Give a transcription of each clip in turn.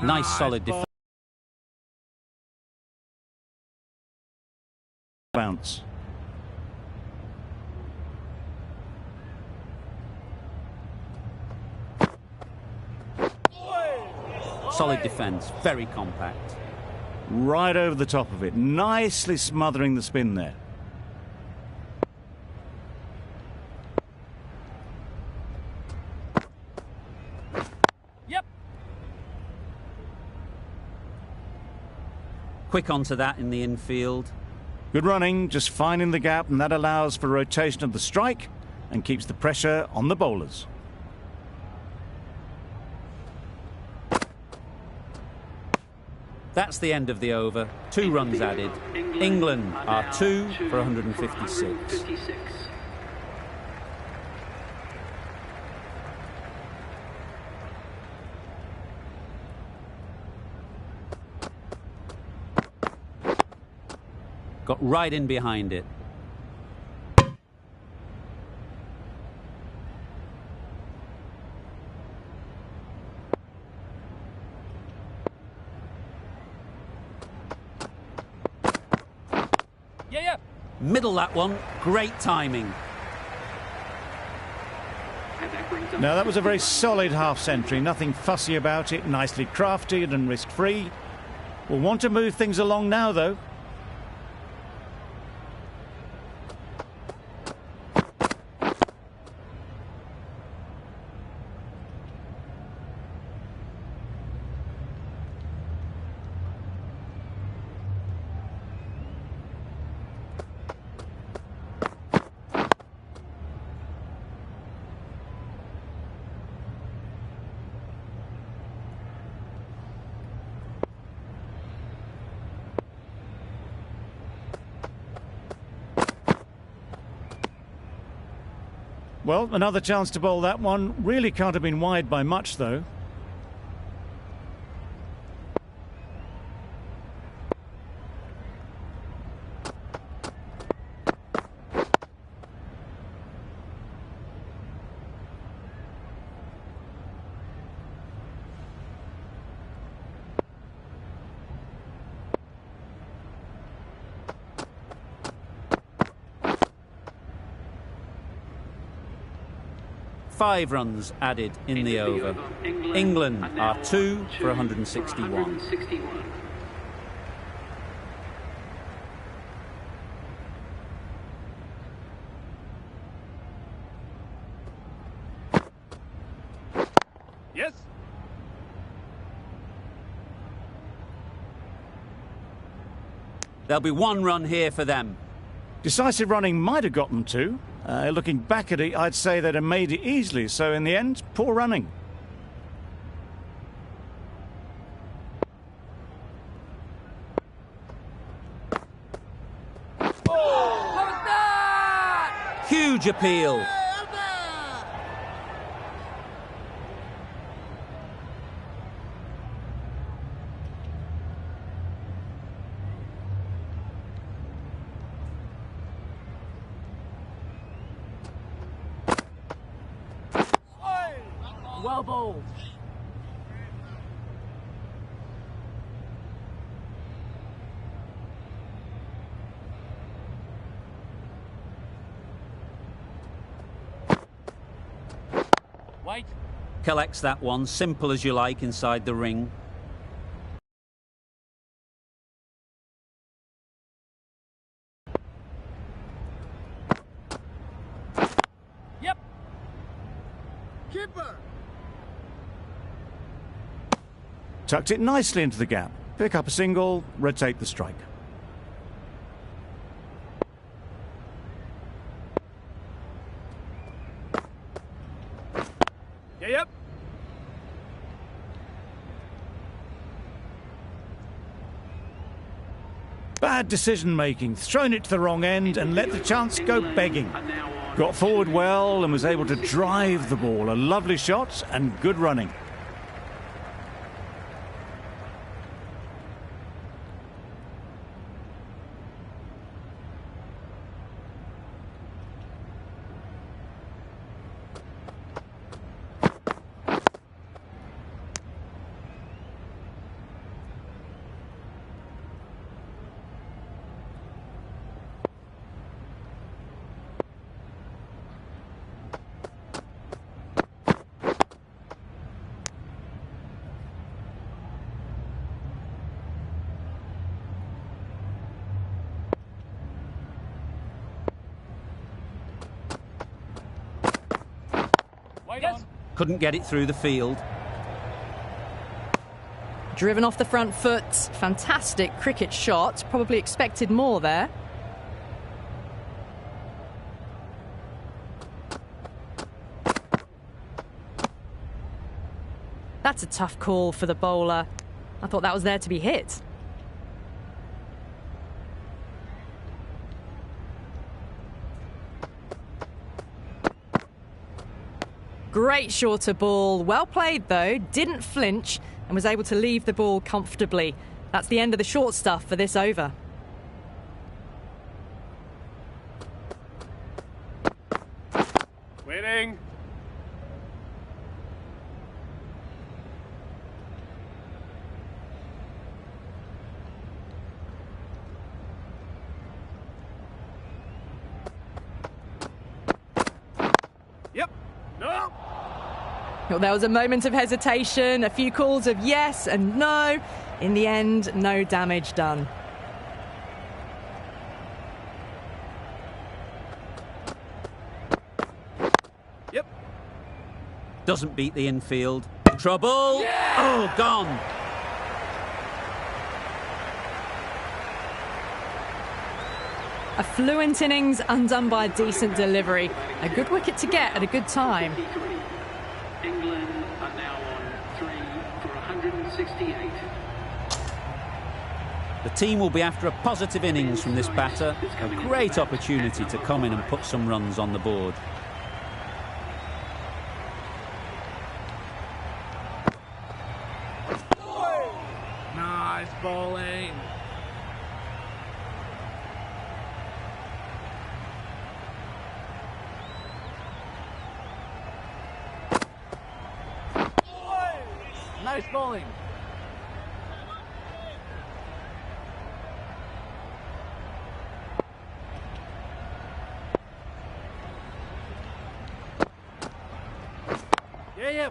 Nice solid defence. Bounce. Solid defence, very compact. Right over the top of it, nicely smothering the spin there. Yep. Quick onto that in the infield. Good running, just finding the gap, and that allows for rotation of the strike and keeps the pressure on the bowlers. That's the end of the over. 2 runs added. England are 2 for 156. Got right in behind it. Yeah. Middle that one. Great timing. Now that was a very solid half century, nothing fussy about it, nicely crafted and risk-free. We'll want to move things along now though. Well, another chance to bowl that one. Really can't have been wide by much, though. Five runs added in the over. England are 2 for 161. Yes. There'll be 1 run here for them. Decisive running might have got them 2. Looking back at it, I'd say they'd have made it easily. So in the end, poor running. Huge appeal. Well bowled. Wait. Collects that one, simple as you like, inside the ring. Yep. Keeper. Tucked it nicely into the gap. Pick up a single, rotate the strike. Yep. Bad decision making, thrown it to the wrong end and let the chance go begging. Got forward well and was able to drive the ball. A lovely shot and good running. Yes. Couldn't get it through the field. Driven off the front foot. Fantastic cricket shot. Probably expected more there. That's a tough call for the bowler. I thought that was there to be hit. Great shorter ball. Well played, though. Didn't flinch and was able to leave the ball comfortably. That's the end of the short stuff for this over. Winning. Yep. No. Well, there was a moment of hesitation, a few calls of yes and no. In the end, no damage done. Yep. Doesn't beat the infield. Trouble. Yeah! Oh, gone. A fluent innings undone by a decent delivery. A good wicket to get at a good time. England are now on 3 for 168. The team will be after a positive innings from this batter. A great opportunity to come in and put some runs on the board. Nice bowling. Nice bowling. Yeah.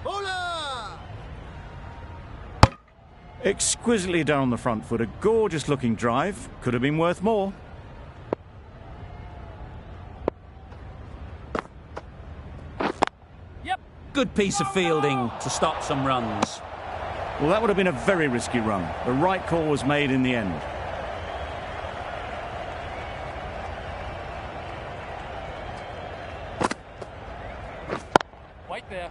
Bowler! Exquisitely done on the front foot. A gorgeous looking drive. Could have been worth more. Yep. Good piece of fielding to stop some runs. Well, that would have been a very risky run. The right call was made in the end. Wait there.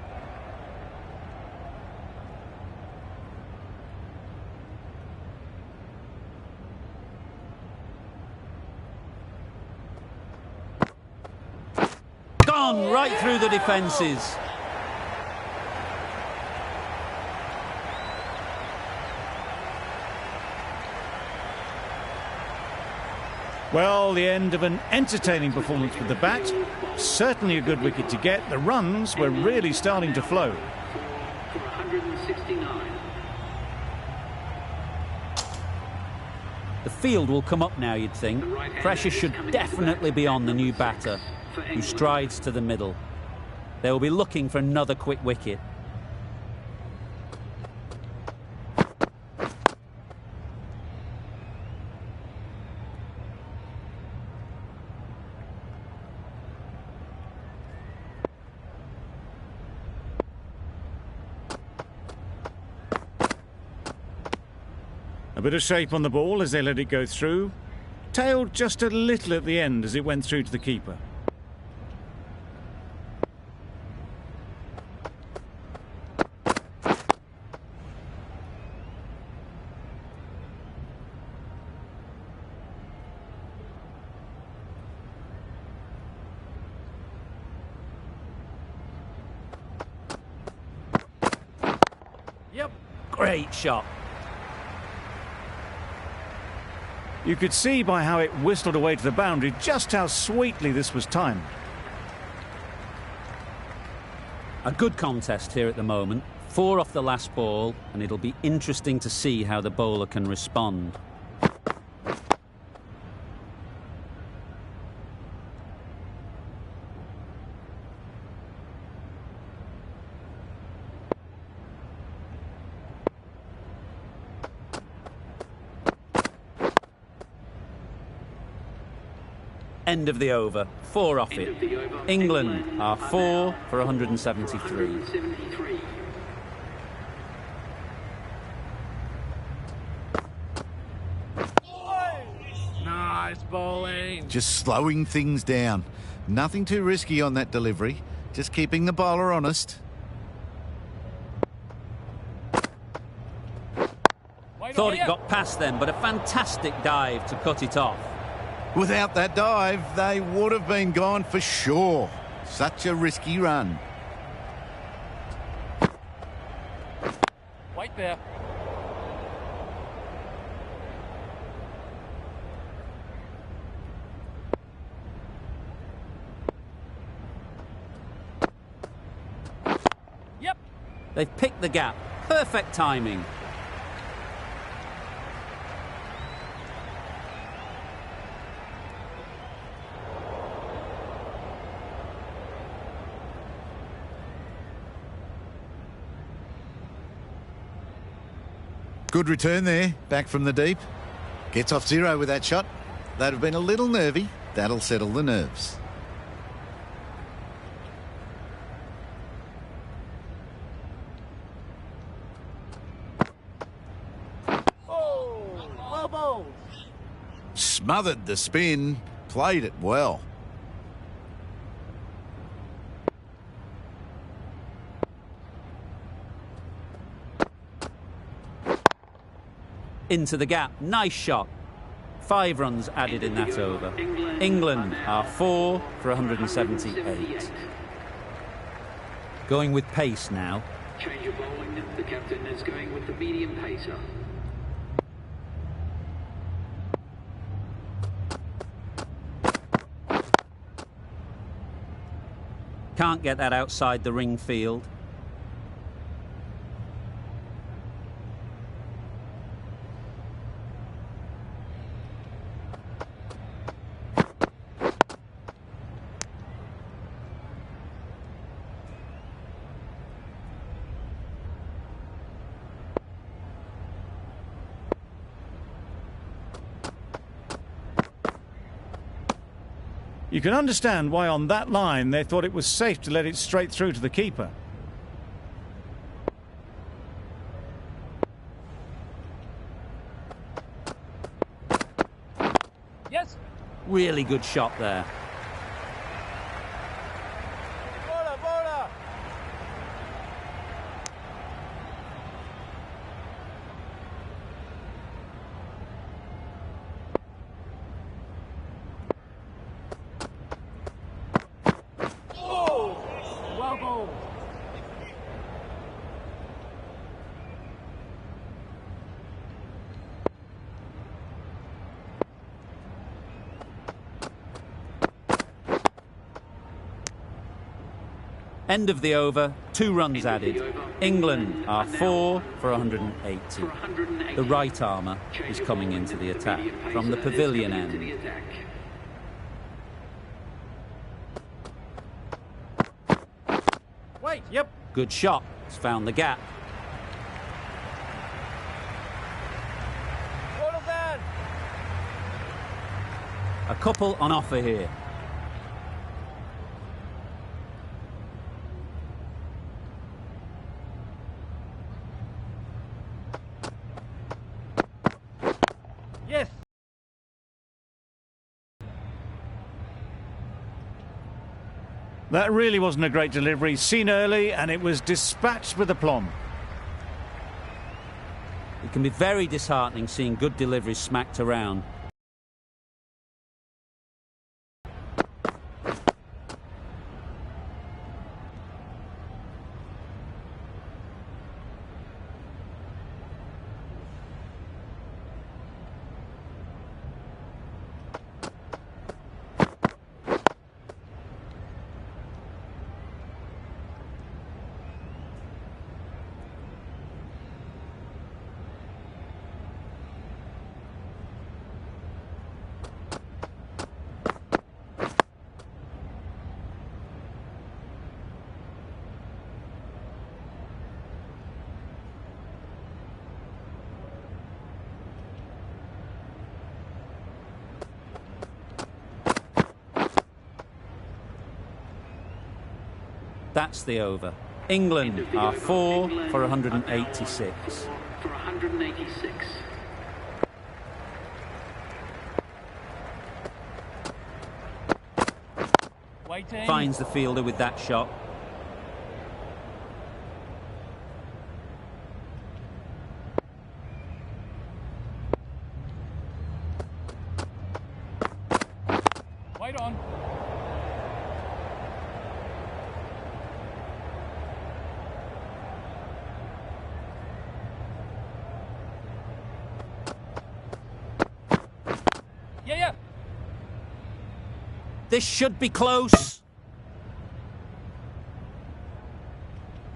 Gone right through the defences. Well, the end of an entertaining performance with the bat. Certainly a good wicket to get. The runs were really starting to flow. For 169. The field will come up now, you'd think. Pressure should definitely be on the new batter, who strides to the middle. They will be looking for another quick wicket. A bit of shape on the ball as they let it go through. Tailed just a little at the end as it went through to the keeper. Yep. Great shot. You could see by how it whistled away to the boundary just how sweetly this was timed. A good contest here at the moment. 4 off the last ball, and it'll be interesting to see how the bowler can respond. End of the over. 4 off End it. of the over. England are 4 now for for 173. 173. Nice bowling. Just slowing things down. Nothing too risky on that delivery. Just keeping the bowler honest. Thought it got past them, but a fantastic dive to cut it off. Without that dive, they would have been gone for sure. Such a risky run. Wait there. Yep. They've picked the gap. Perfect timing. Good return there, back from the deep. Gets off 0 with that shot. They'd have been a little nervy. That'll settle the nerves. Oh, well bowled. Smothered the spin, played it well. Into the gap. Nice shot. 5 runs added in that over. England are 4 for 178. Going with pace now. Change of bowling. The captain is going with the medium pacer. Can't get that outside the ring field. You can understand why on that line they thought it was safe to let it straight through to the keeper. Yes. Really good shot there. Bowler, bowler. Oh, well bowled. End of the over. 2 runs added. England are 4 for 180. For 180. The right armour is coming into the attack from the pavilion Into the end. attack. Wait. Yep. Good shot. It's found the gap. Well done. A couple on offer here. Yes. That really wasn't a great delivery. Seen early and it was dispatched with aplomb. It can be very disheartening seeing good deliveries smacked around. That's the over. England are 4 for 186. For 186. Waiting. Finds the fielder with that shot. Wait on. Yeah. This should be close.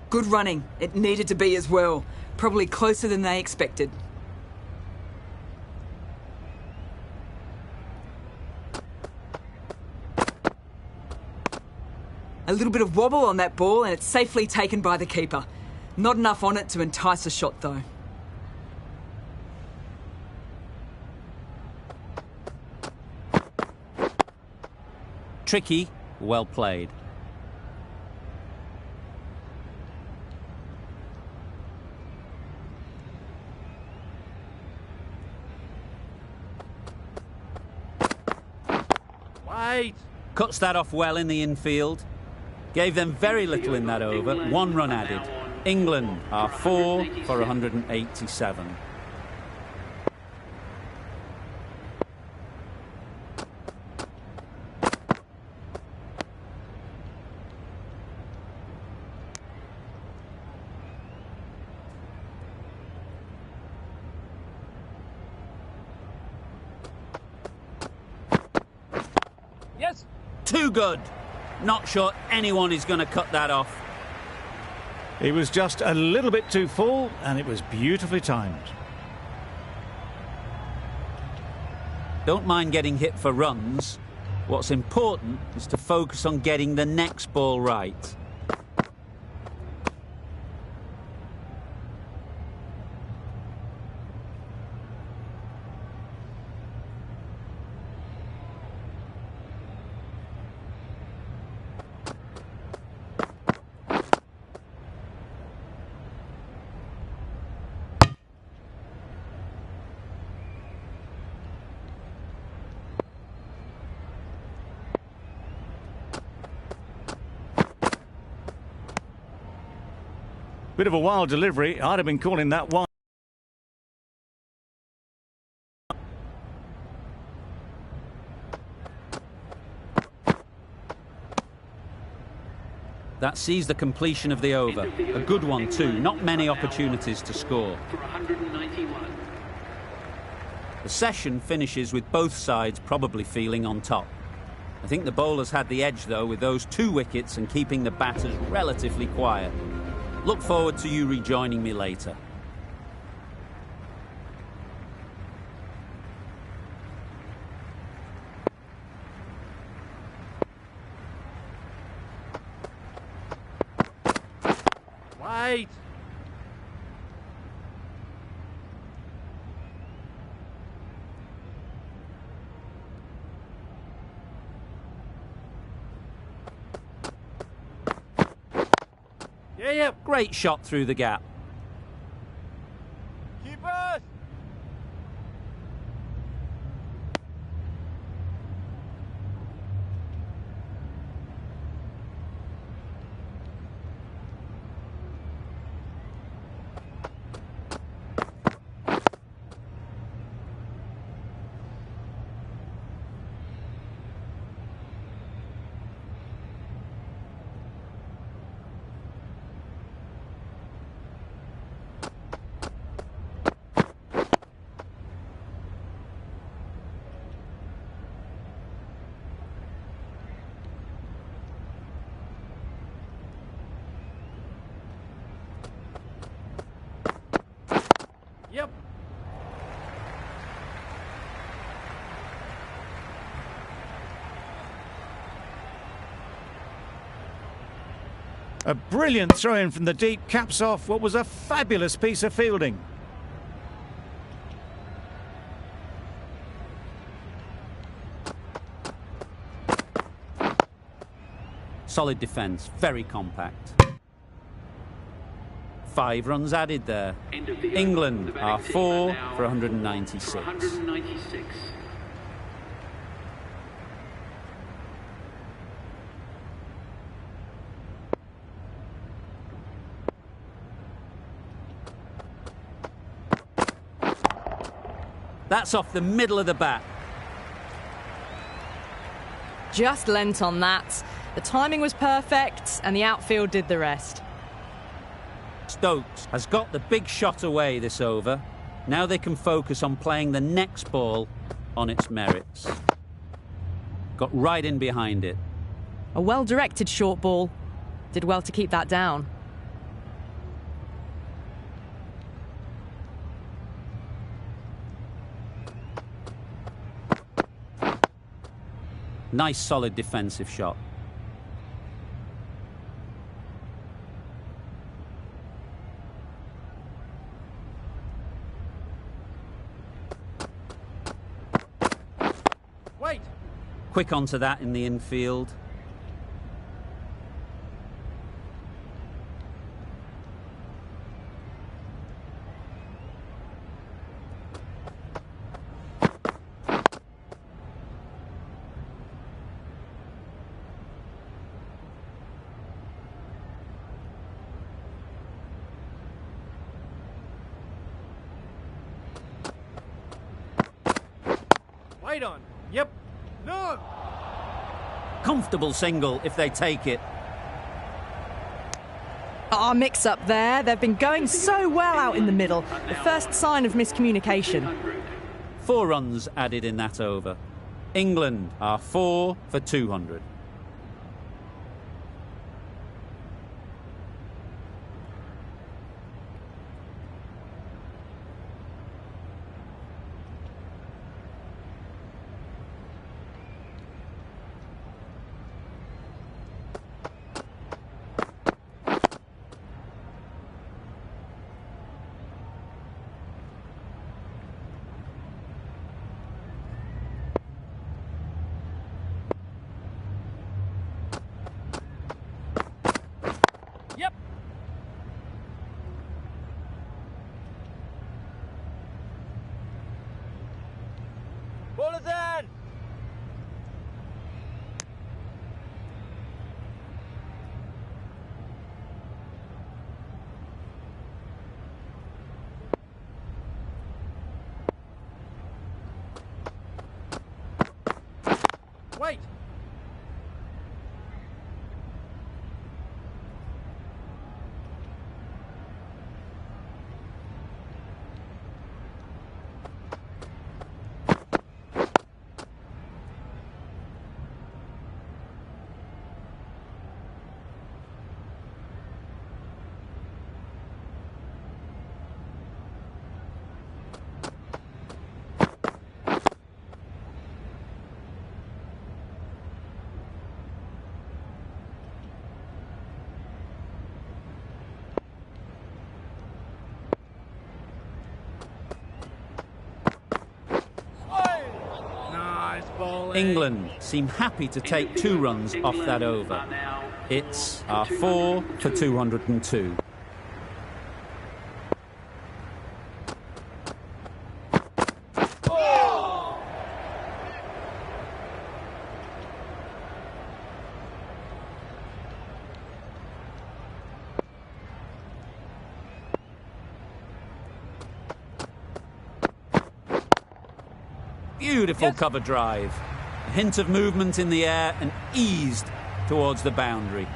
Good running. It needed to be as well. Probably closer than they expected. A little bit of wobble on that ball and it's safely taken by the keeper. Not enough on it to entice a shot though. Tricky, well played. Wait. Cuts that off well in the infield. Gave them very little in that over. 1 run added. England are 4 for 187. Yes. Too good. Not sure anyone is going to cut that off. He was just a little bit too full, and it was beautifully timed. Don't mind getting hit for runs. What's important is to focus on getting the next ball right. Bit of a wild delivery. I'd have been calling that one. That sees the completion of the over. A good one too. Not many opportunities to score. For 191. The session finishes with both sides probably feeling on top. I think the bowlers had the edge though with those 2 wickets and keeping the batters relatively quiet. Look forward to you rejoining me later. Wait. Yeah. Great shot through the gap. Keepers. Yep. A brilliant throw-in from the deep caps off what was a fabulous piece of fielding. Solid defence, very compact. 5 runs added there. England are 4 for 196. That's off the middle of the bat. Just lent on that. The timing was perfect, and the outfield did the rest. Stokes has got the big shot away this over. Now they can focus on playing the next ball on its merits. Got right in behind it. A well-directed short ball. Did well to keep that down. Nice solid defensive shot. Wait! Quick onto that in the infield. Wait on. Yep. No! Comfortable single if they take it. Mix-up there. They've been going so well out in the middle. The first sign of miscommunication. 4 runs added in that over. England are 4 for 200. Yep. Ball is in! Wait! England seem happy to take 2 runs off that over. It's our 4 for 202. Beautiful cover drive. A hint of movement in the air and eased towards the boundary.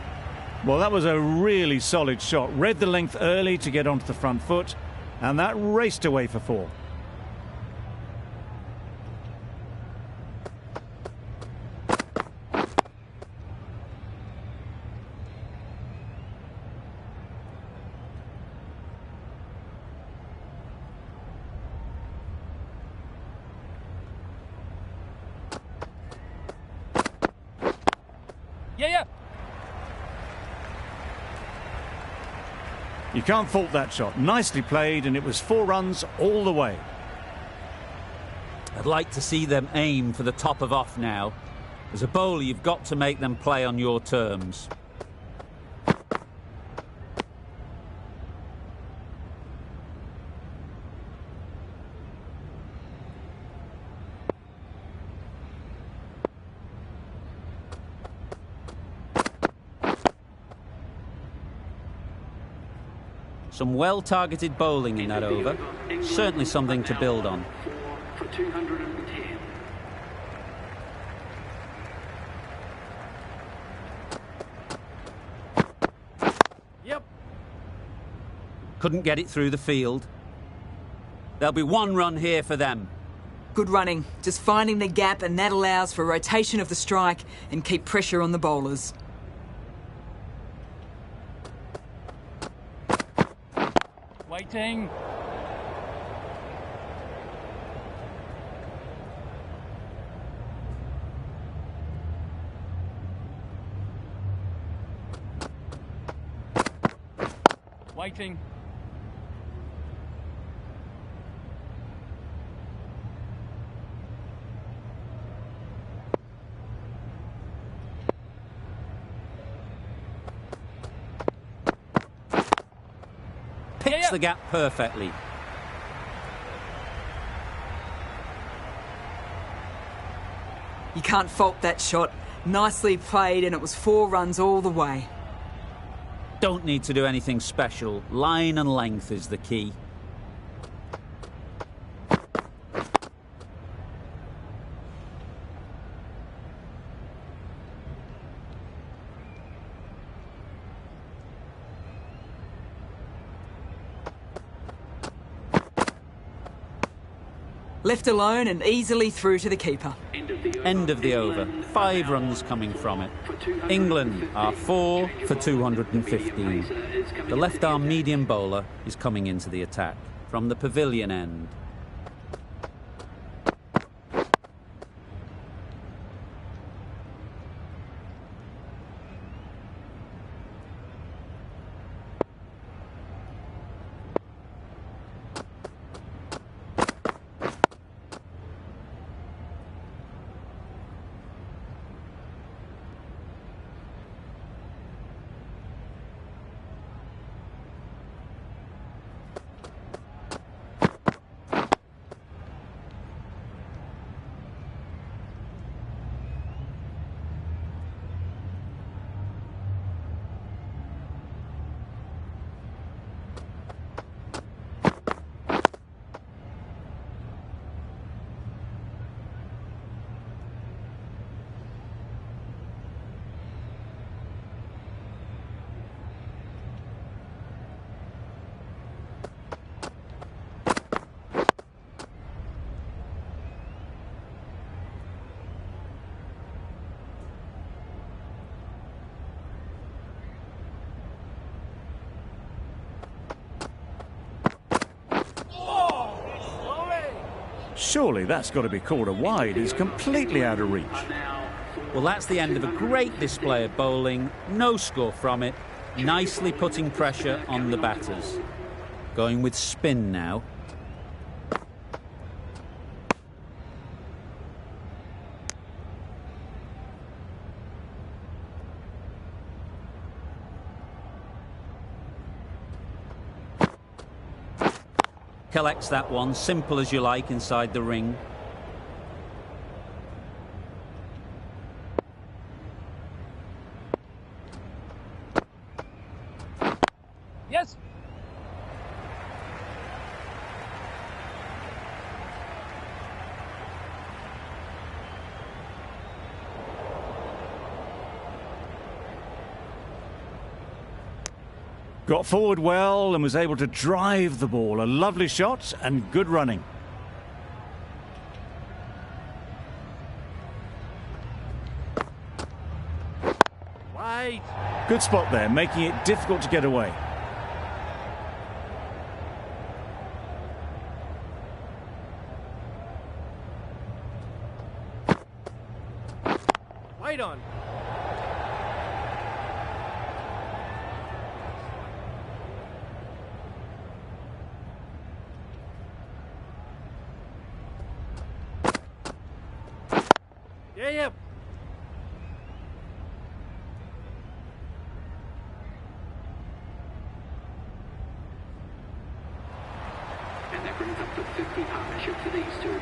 Well, that was a really solid shot. Read the length early to get onto the front foot, and that raced away for 4. Yeah. You can't fault that shot. Nicely played, and it was 4 runs all the way. I'd like to see them aim for the top of off now. As a bowler, you've got to make them play on your terms. Some well-targeted bowling in that over. Certainly something to build on. 4 for 210. Yep. Couldn't get it through the field. There'll be 1 run here for them. Good running, just finding the gap, and that allows for rotation of the strike and keep pressure on the bowlers. Waiting. Waiting. Picks the gap perfectly. You can't fault that shot. Nicely played, and it was 4 runs all the way. Don't need to do anything special. Line and length is the key. Left alone and easily through to the keeper. End of the over. 5 runs coming from it. England are 4 for 215. The left-arm medium bowler is coming into the attack from the pavilion end. Surely that's got to be called a wide. He's completely out of reach. Well, that's the end of a great display of bowling. No score from it. Nicely putting pressure on the batters. Going with spin now. Collects that one, simple as you like, inside the ring. Yes. Got forward well and was able to drive the ball. A lovely shot and good running. Wait. Good spot there, making it difficult to get away. Wait on. Yep. these two.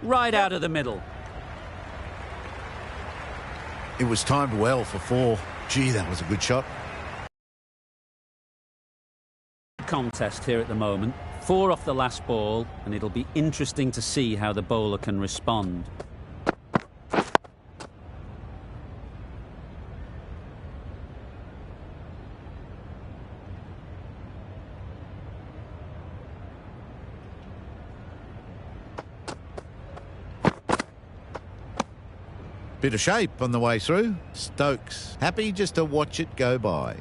Right out of the middle. It was timed well for 4. Gee, that was a good shot. Contest here at the moment. 4 off the last ball, and it'll be interesting to see how the bowler can respond. Bit of shape on the way through. Stokes happy just to watch it go by.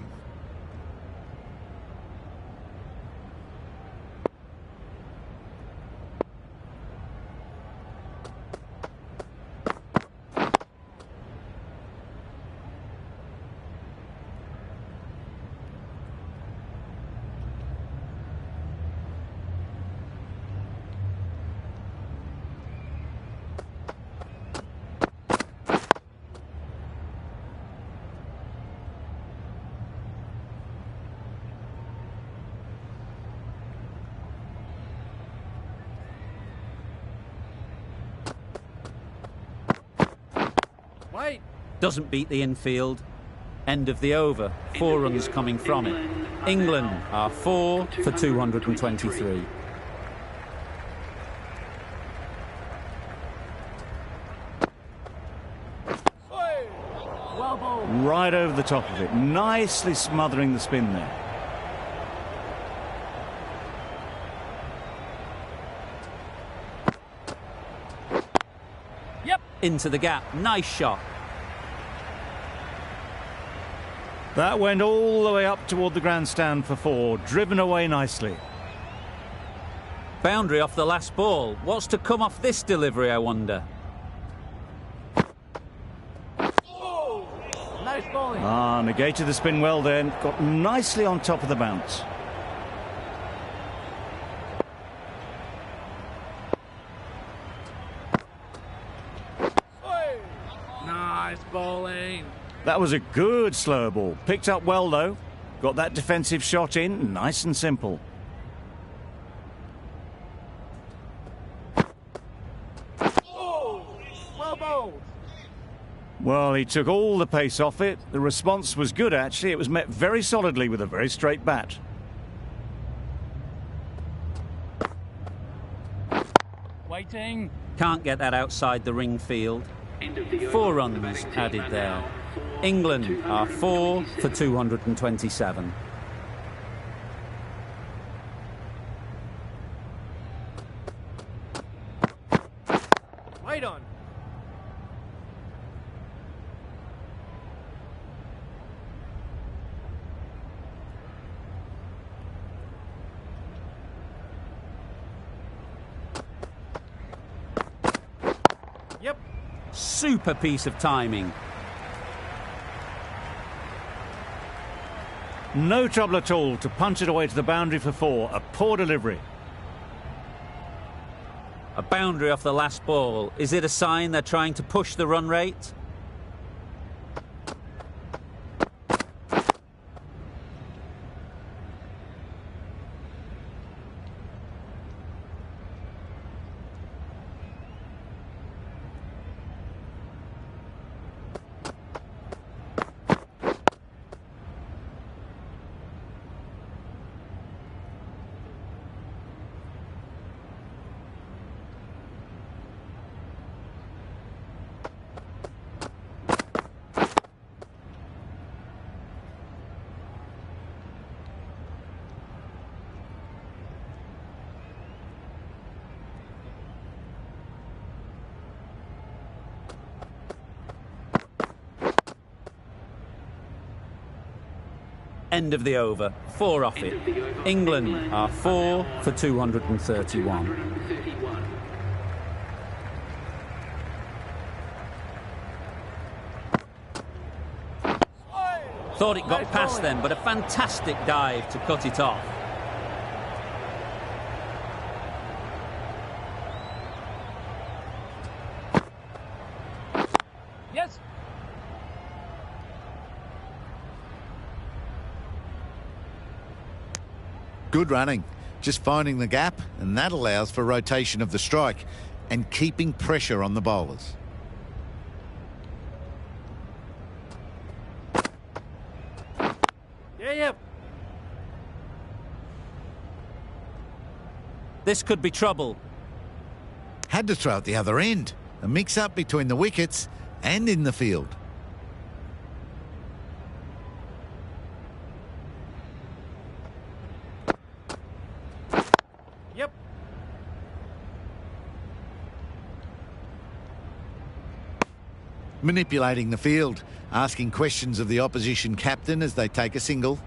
Wait. Doesn't beat the infield. End of the over. 4 runs coming from it. England are 4 for 223. Well bowled. Right over the top of it. Nicely smothering the spin there. Yep. Into the gap. Nice shot. That went all the way up toward the grandstand for 4. Driven away nicely. Boundary off the last ball. What's to come off this delivery, I wonder? Nice bowling. Ah, negated the spin well then. Got nicely on top of the bounce. Nice bowling. That was a good slow ball. Picked up well though. Got that defensive shot in. Nice and simple. Well bowled. Well, he took all the pace off it. The response was good actually. It was met very solidly with a very straight bat. Waiting. Can't get that outside the ring field. End of the 4 over. runs The batting team added are there. now 4 England are 4 for 227. 227. Wait on. Yep. Super piece of timing. No trouble at all to punch it away to the boundary for 4. A poor delivery. A boundary off the last ball. Is it a sign they're trying to push the run rate? End of the over. 4 off it. End of the over. England are 4 for 231. 231. Thought it got past them, but a fantastic dive to cut it off. Yes. Good running. Just finding the gap, and that allows for rotation of the strike and keeping pressure on the bowlers. Yep. This could be trouble. Had to throw at the other end. A mix-up between the wickets and in the field. Yep. Manipulating the field, asking questions of the opposition captain as they take a single.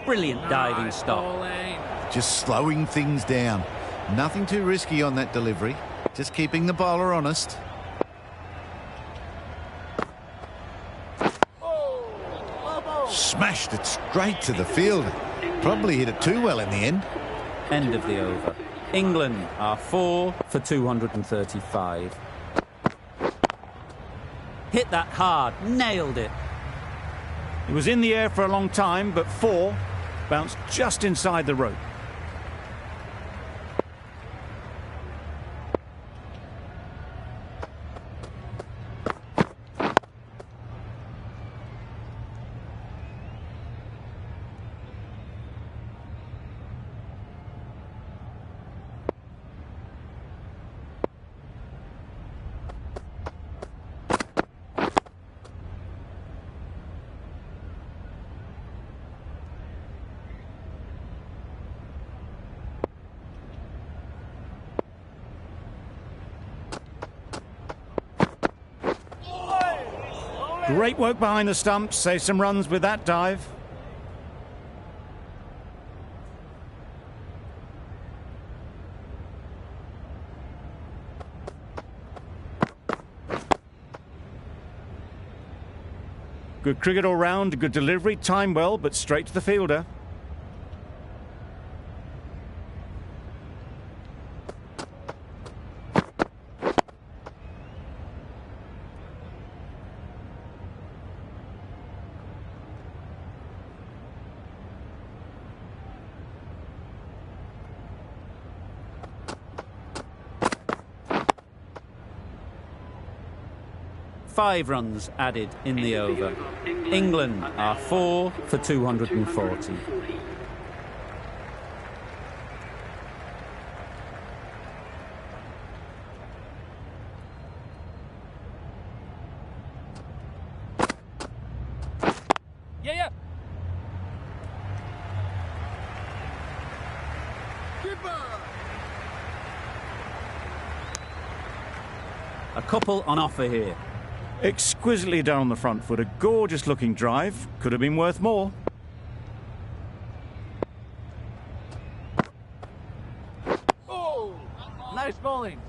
Brilliant diving stop. Bowling. Just slowing things down. Nothing too risky on that delivery. Just keeping the bowler honest. Smashed it straight to the fielder. Probably hit it too well in the end. End of the over. England are 4 for 235. Hit that hard. Nailed it. It was in the air for a long time, but 4 bounced just inside the rope. Great work behind the stumps, save some runs with that dive. Good cricket all round, good delivery, timed well, but straight to the fielder. Five runs added in the over. England are 4 for 240. Yeah. A couple on offer here. Exquisitely done on the front foot, a gorgeous looking drive, could have been worth more. Oh, nice bowling.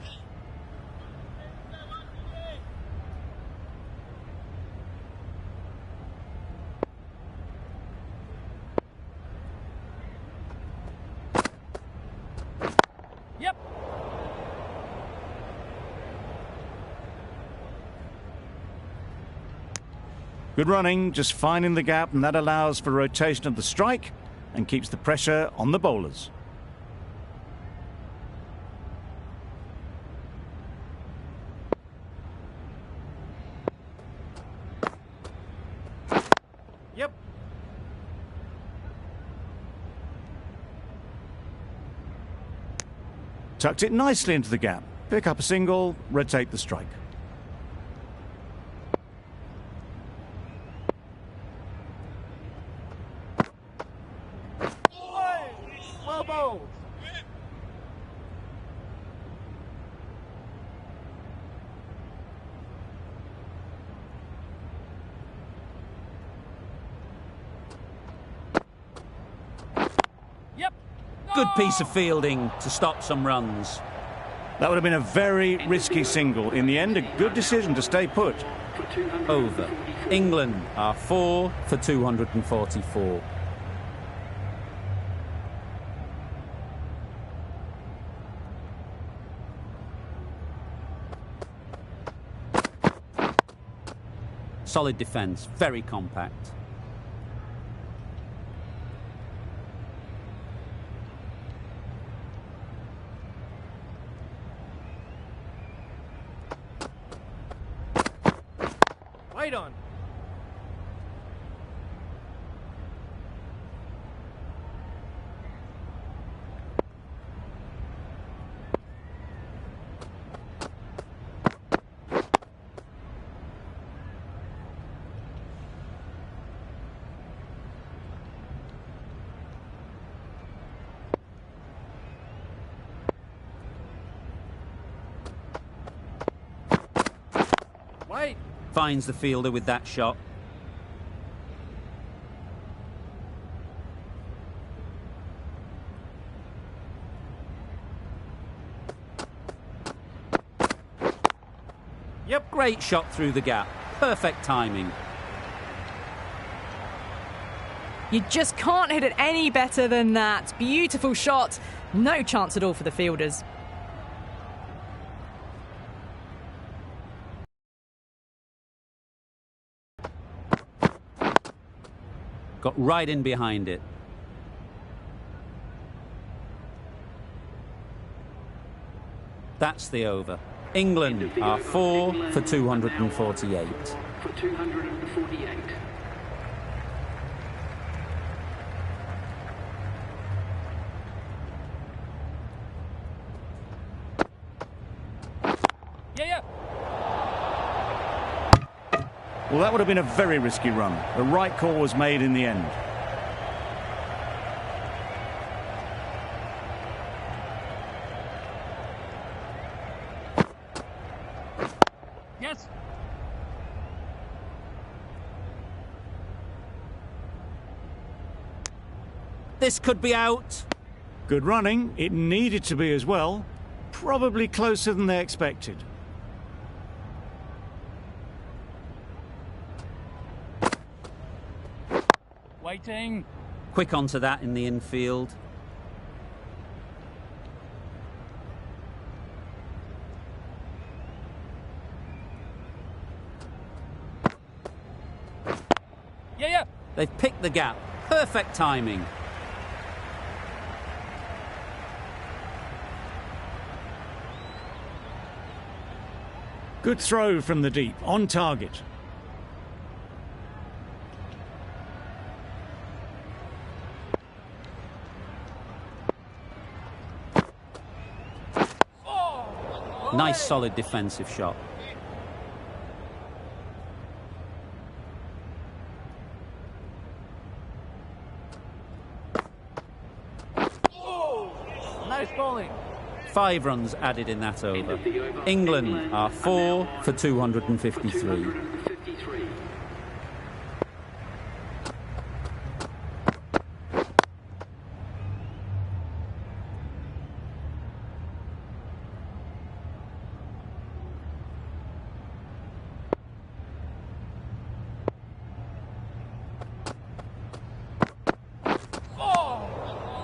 Yep. Good running, just finding the gap, and that allows for rotation of the strike and keeps the pressure on the bowlers. Yep. Tucked it nicely into the gap. Pick up a single, rotate the strike. Well bowled. Yep. Good piece of fielding to stop some runs. That would have been a very risky single. In the end, a good decision to stay put. Over. England are 4 for 244. Solid defence, very compact. Wait on. Wait. Finds the fielder with that shot. Yep. Great shot through the gap. Perfect timing. You just can't hit it any better than that. Beautiful shot. No chance at all for the fielders. Got right in behind it. That's the over. England are 4 for 248. For 248. Yeah. Well, that would have been a very risky run. The right call was made in the end. Yes. This could be out. Good running. It needed to be as well. Probably closer than they expected. Waiting. Quick onto that in the infield. Yeah. They've picked the gap. Perfect timing. Good throw from the deep, on target. Nice solid defensive shot. Nice bowling. 5 runs added in that over. England are 4 for 253. 253.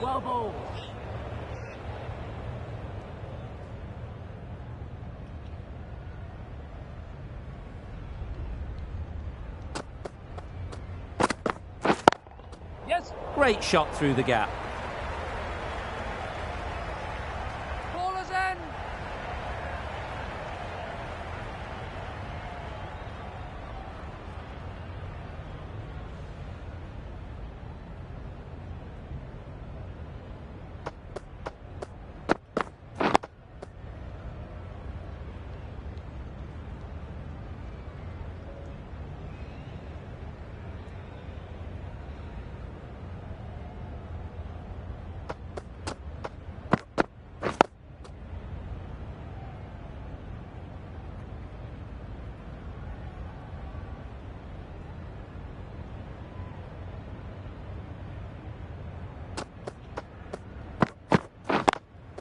Well bowled. Yes. Great shot through the gap. Bowler's end.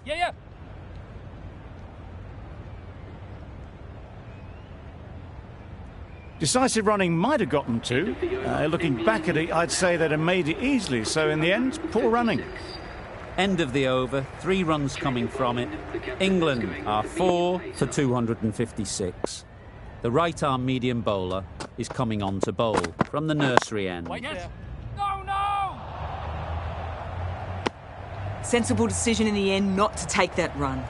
Yeah. Decisive running might have got them too. Looking back at it, I'd say they'd have made it easily. So in the end, poor running. End of the over. 3 runs coming from it. England are 4 for 256. The right arm medium bowler is coming on to bowl from the nursery end. Wait, yes. No, no! Sensible decision in the end not to take that run.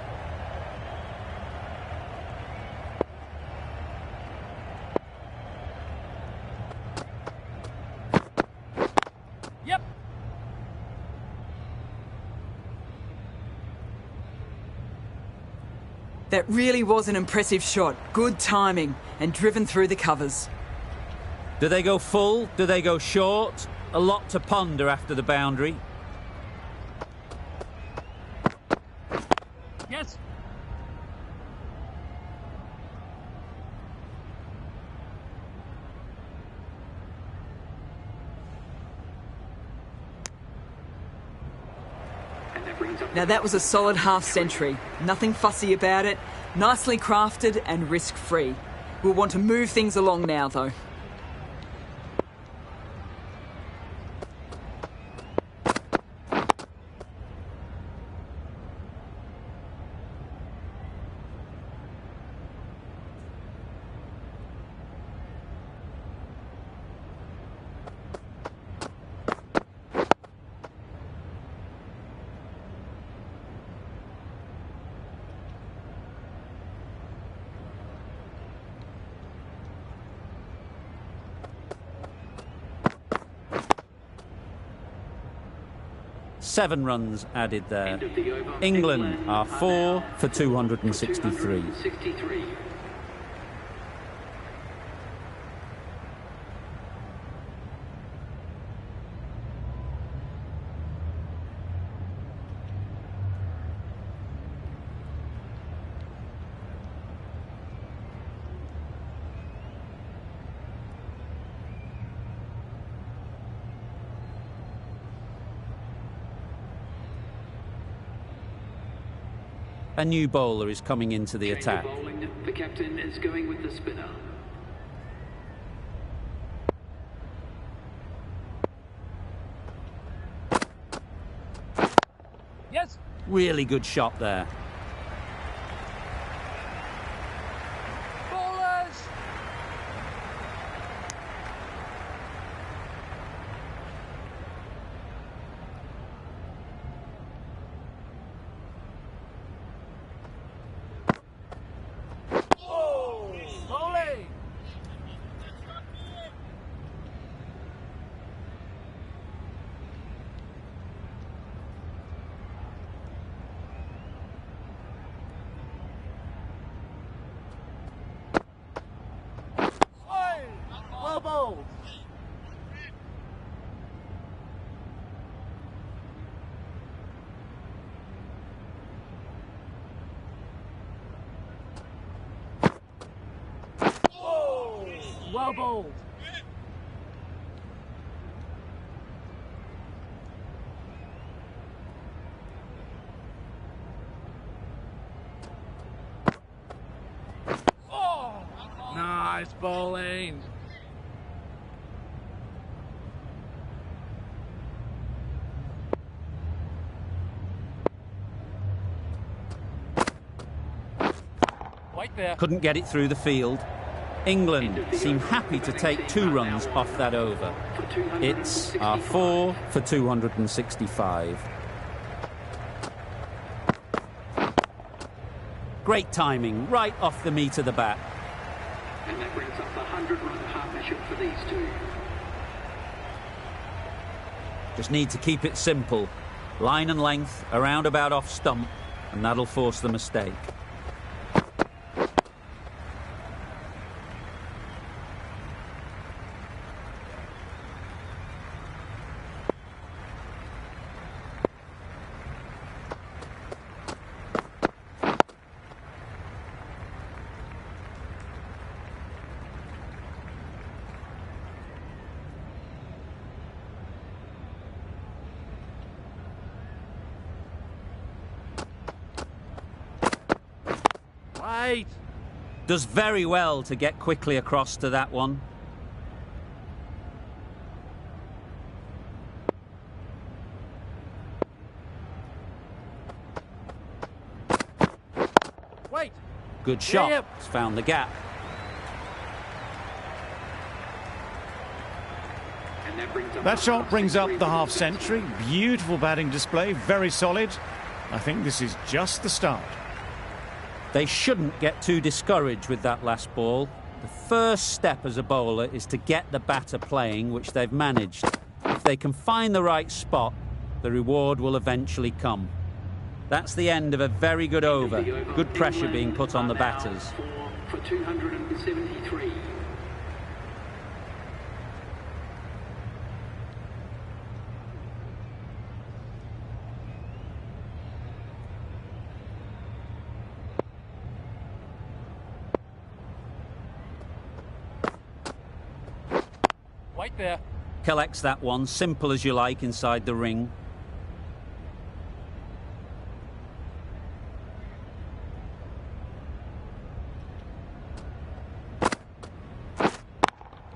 Yep. That really was an impressive shot. Good timing and driven through the covers. Do they go full? Do they go short? A lot to ponder after the boundary. Yes. Now that was a solid half century. Nothing fussy about it. Nicely crafted and risk-free. We'll want to move things along now, though. Seven runs added there. England are 4 for 263. A new bowler is coming into the attack. The captain is going with the spinner. Yes. Really good shot there. Ballers. Bowling. Well bowled. Well bowled. Nice bowling. Wait there. Couldn't get it through the field. England seem happy to take 2 runs off that over. It's our 4 for 265. Great timing, right off the meat of the bat. And that brings up the 100-run partnership for these two. Just need to keep it simple. Line and length, around about off stump, and that'll force the mistake. Wait. Does very well to get quickly across to that one. Wait. Good shot. Yep. It's found the gap. That shot brings up the half-century. Beautiful batting display, very solid. I think this is just the start. They shouldn't get too discouraged with that last ball. The first step as a bowler is to get the batter playing, which they've managed. If they can find the right spot, the reward will eventually come. That's the end of a very good over. Good pressure being put on the batters. For 273. White there. Collects that one, simple as you like, inside the ring.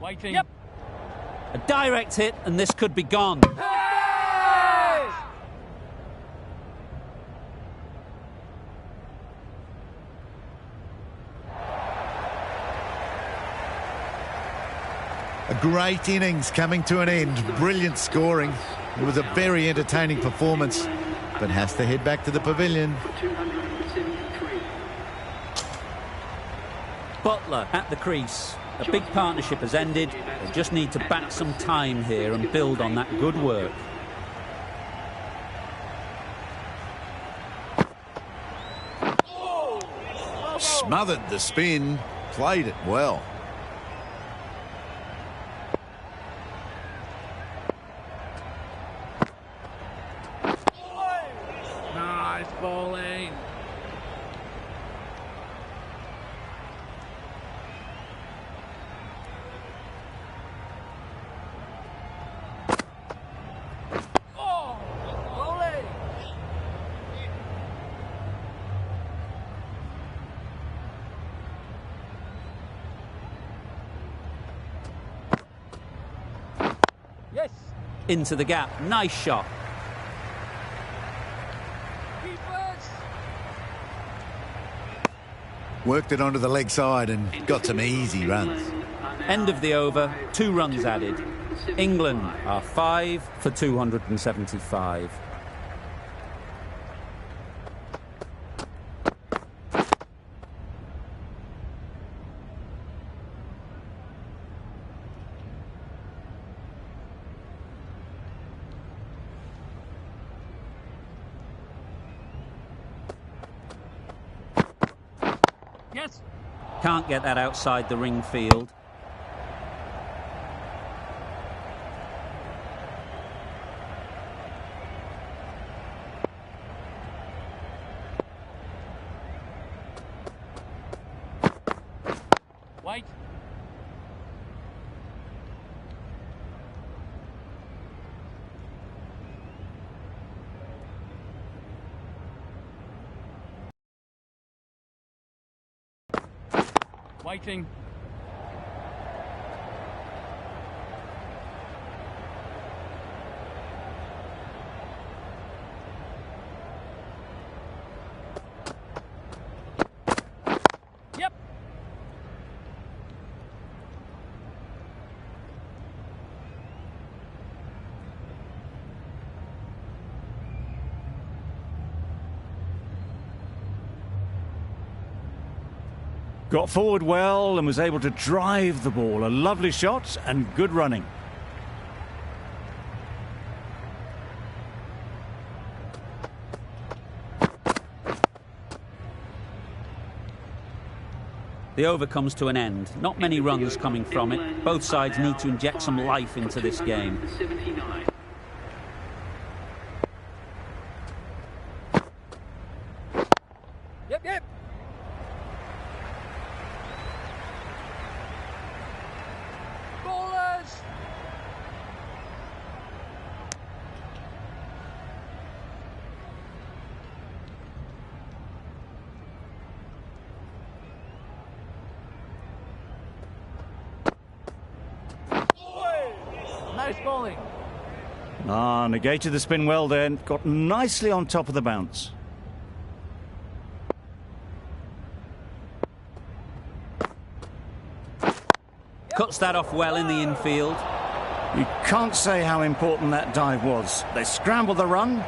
Waiting. Yep. A direct hit, and this could be gone. A great innings coming to an end. Brilliant scoring. It was a very entertaining performance, but has to head back to the pavilion. For 273. Butler at the crease. A big partnership has ended. They just need to back some time here and build on that good work. Smothered the spin. Played it well. Nice bowling. Oh, bowling. Yes. Into the gap. Nice shot. Worked it onto the leg side and got some easy runs. End of the over. 2 runs added. England are 5 for 275. Yes. Can't get that outside the ring field. White. Waiting. Yep. Got forward well and was able to drive the ball. A lovely shot and good running. The over comes to an end. Not many runs coming from it. Both sides need to inject some life into this game. 79. Yep, yep. Bowlers. Nice bowling. Negated the spin well then. Got nicely on top of the bounce. Cuts that off well in the infield. You can't say how important that dive was. They scrambled the run,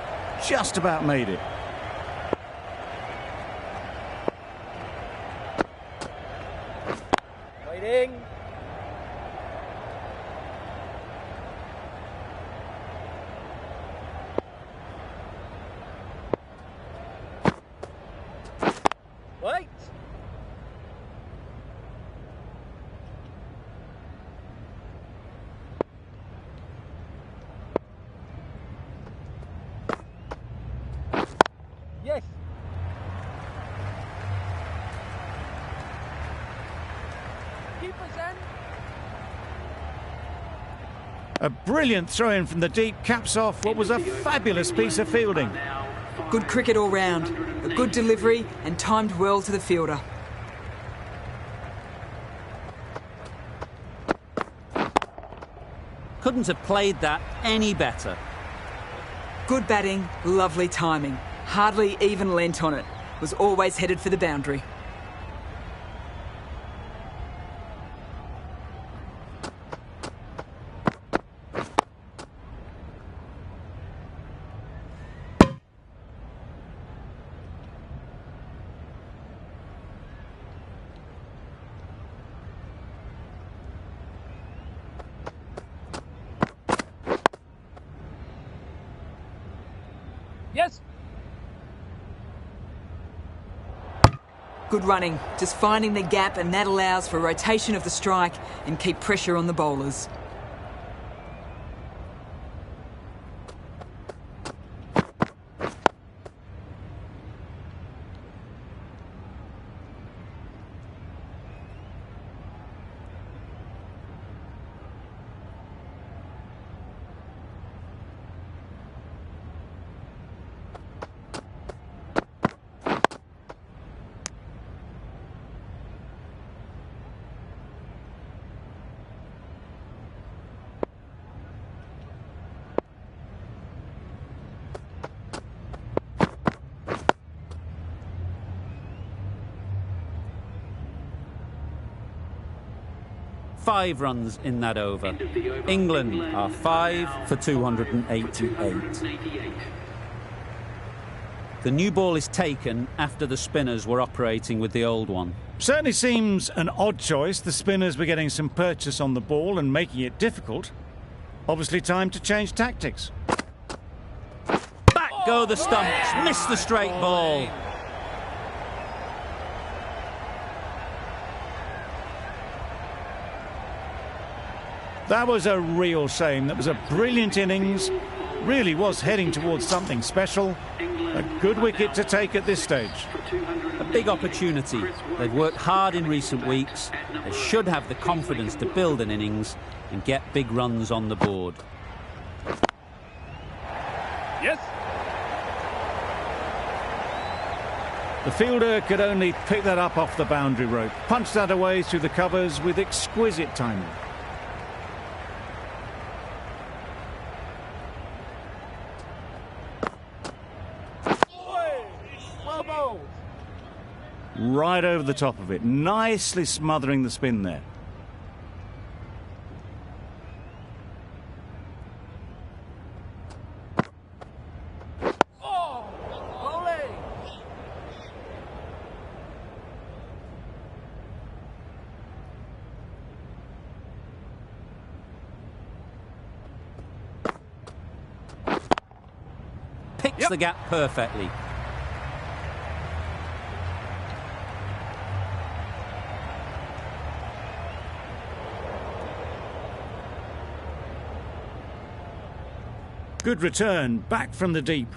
just about made it. Waiting. Wait. Yes. Keep us in. A brilliant throw-in from the deep caps off what was a fabulous piece of fielding. Good cricket all round. A good delivery and timed well to the fielder. Couldn't have played that any better. Good batting, lovely timing. Hardly even leant on it. Was always headed for the boundary. Yes. Good running, just finding the gap, and that allows for rotation of the strike and keep pressure on the bowlers. Five runs in that over. England are 5 for 288. The new ball is taken after the spinners were operating with the old one. Certainly seems an odd choice. The spinners were getting some purchase on the ball and making it difficult. Obviously time to change tactics. Back go the stumps, miss the straight ball. That was a real shame. That was a brilliant innings. Really was heading towards something special. A good wicket to take at this stage. A big opportunity. They've worked hard in recent weeks. They should have the confidence to build an innings and get big runs on the board. Yes. The fielder could only pick that up off the boundary rope. Punched that away through the covers with exquisite timing. Well bowled. Right over the top of it, nicely smothering the spin there. Oh, bowling. Picks the gap perfectly. Good return, back from the deep.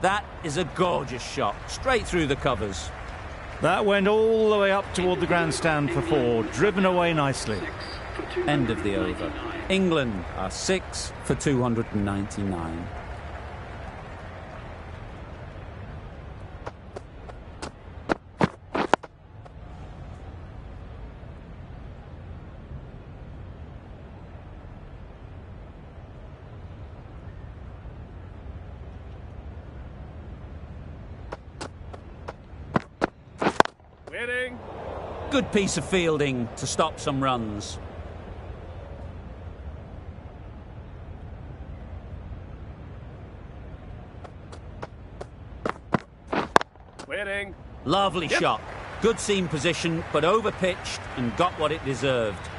That is a gorgeous shot, straight through the covers. That went all the way up toward the grandstand for 4, driven away nicely. End of the over. England are 6 for 299. Waiting. Good piece of fielding to stop some runs. Waiting. Lovely shot. Good seam position, but overpitched and got what it deserved.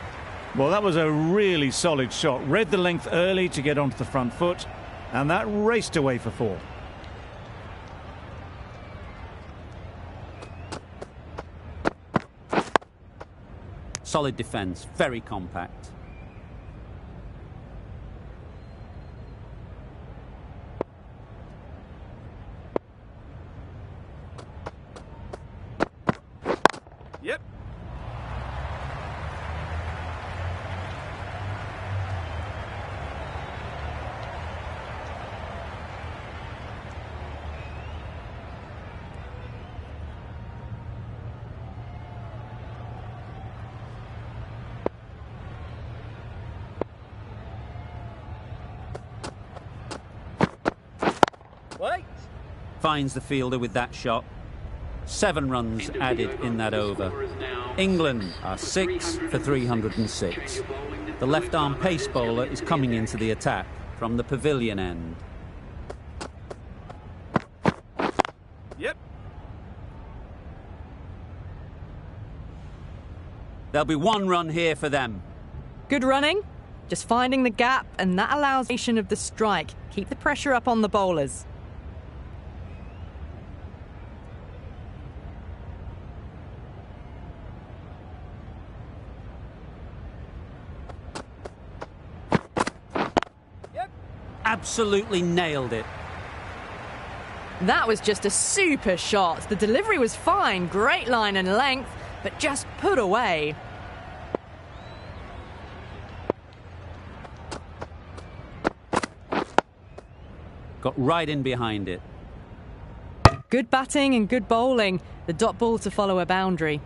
Well, that was a really solid shot. Read the length early to get onto the front foot, and that raced away for 4. Solid defence, very compact. Yep. Wait. Finds the fielder with that shot. 7 runs added in that over. England are 6 for 306. The left-arm pace bowler is coming into the attack from the pavilion end. Yep. There'll be 1 run here for them. Good running, just finding the gap, and that allows of the strike. Keep the pressure up on the bowlers. Absolutely nailed it. That was just a super shot. The delivery was fine, great line and length, but just put away. Got right in behind it. Good batting and good bowling. The dot ball to follow a boundary.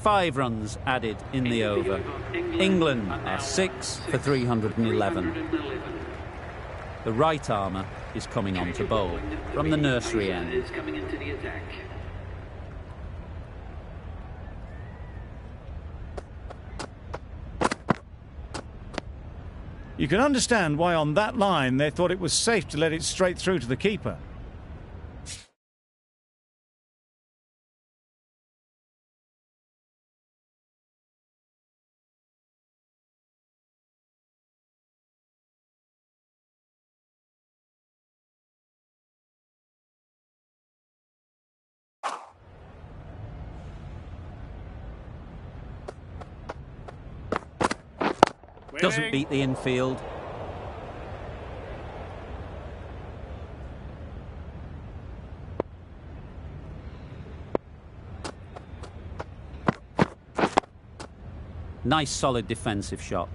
Five runs added in the over. England are 6 for 311. The right armour is coming on to bowl from the nursery end. You can understand why on that line they thought it was safe to let it straight through to the keeper. Doesn't beat the infield. Nice solid defensive shot.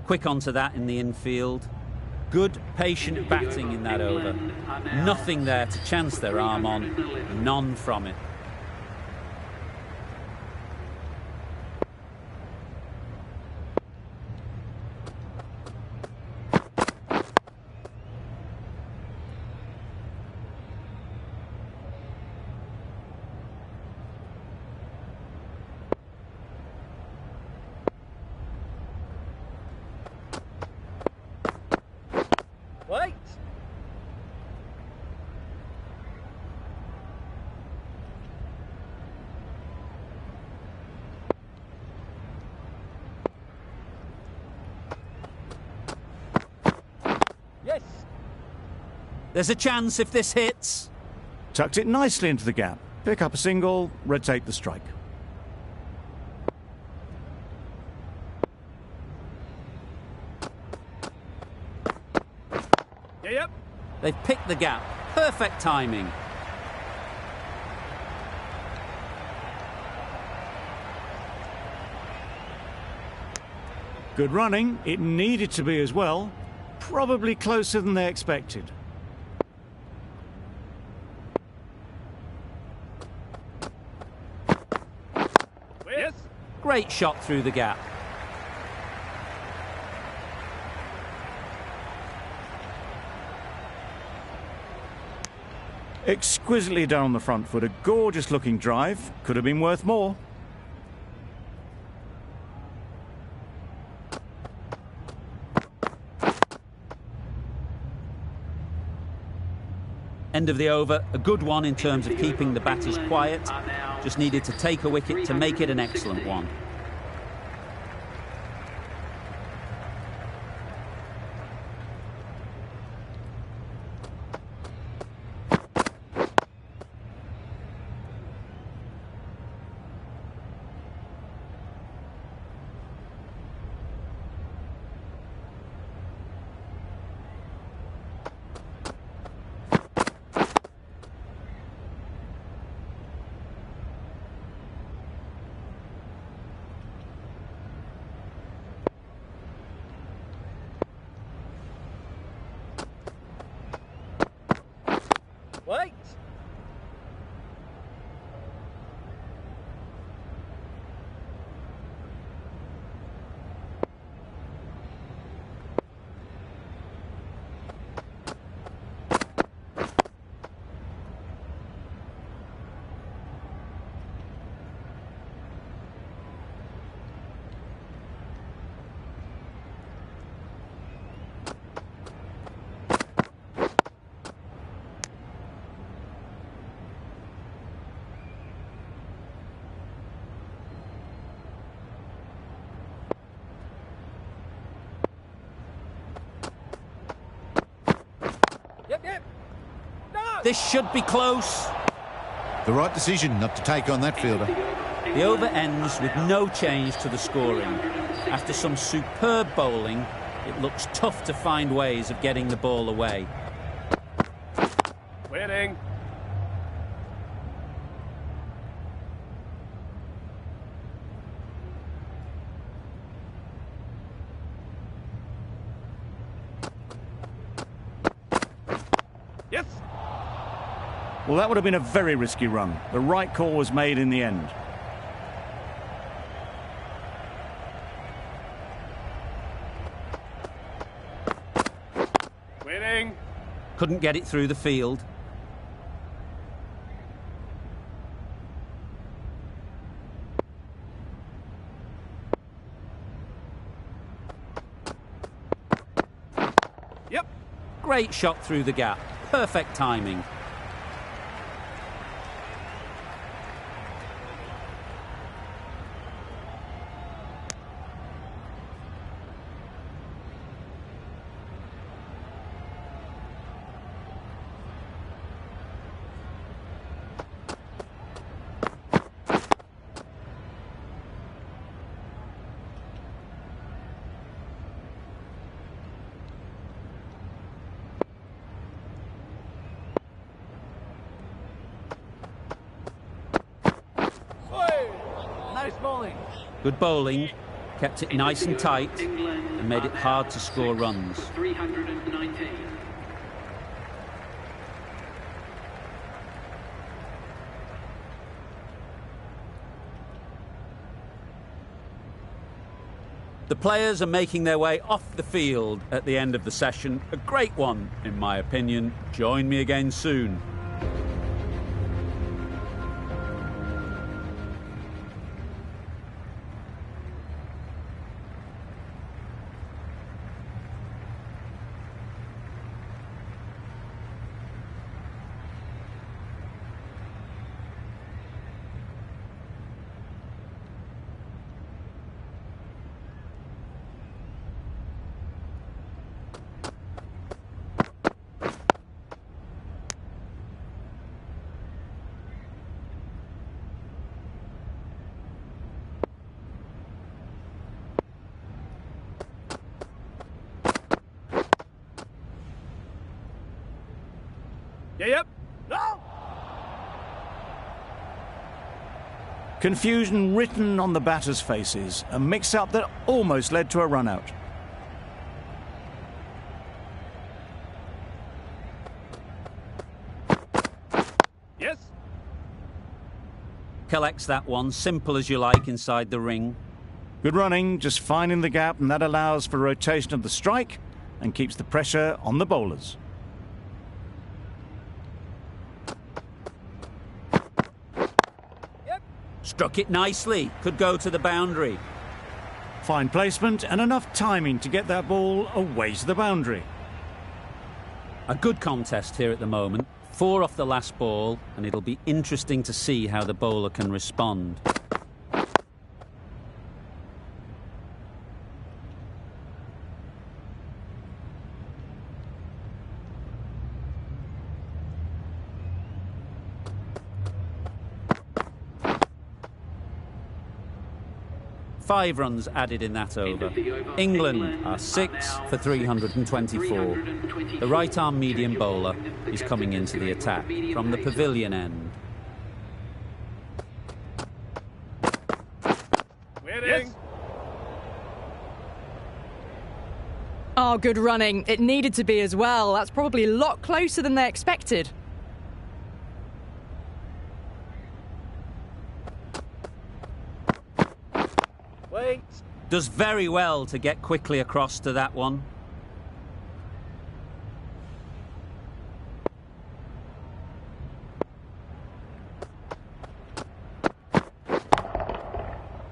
Quick onto that in the infield. Good, patient batting in that over. Nothing there to chance their arm on. None from it. There's a chance if this hits. Tucked it nicely into the gap. Pick up a single, rotate the strike. Yep. They've picked the gap. Perfect timing. Good running. It needed to be as well. Probably closer than they expected. Yes. Great shot through the gap. Exquisitely done on the front foot. A gorgeous looking drive. Could have been worth more. End of the over. A good one in terms of keeping the batters quiet. Just needed to take a wicket to make it an excellent one. Wait. Yep. No. This should be close. The right decision not to take on that fielder. The over ends with no change to the scoring. After some superb bowling, it looks tough to find ways of getting the ball away. Winning. Yes. Well, that would have been a very risky run. The right call was made in the end. Winning. Couldn't get it through the field. Yep. Great shot through the gap. Perfect timing. Nice bowling. Good bowling, kept it nice and tight, and made it hard to score runs. 319. The players are making their way off the field at the end of the session. A great one, in my opinion. Join me again soon. Yep. No! Confusion written on the batters' faces, a mix-up that almost led to a run-out. Yes. Collects that one, simple as you like, inside the ring. Good running, just finding the gap, and that allows for rotation of the strike and keeps the pressure on the bowlers. Struck it nicely. Could go to the boundary. Fine placement and enough timing to get that ball away to the boundary. A good contest here at the moment. 4 off the last ball, and it'll be interesting to see how the bowler can respond. Five runs added in that over. England are 6 for 324. The right-arm medium bowler is coming into the attack from the pavilion end. Yes. Oh, good running. It needed to be as well. That's probably a lot closer than they expected. Wait. Does very well to get quickly across to that one.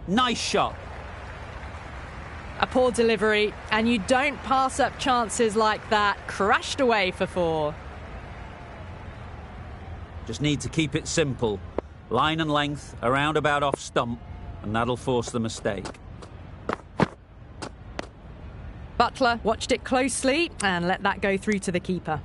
Nice shot. A poor delivery, and you don't pass up chances like that. Crashed away for 4. Just need to keep it simple. Line and length, around about off stump, and that'll force the mistake. Butler watched it closely and let that go through to the keeper.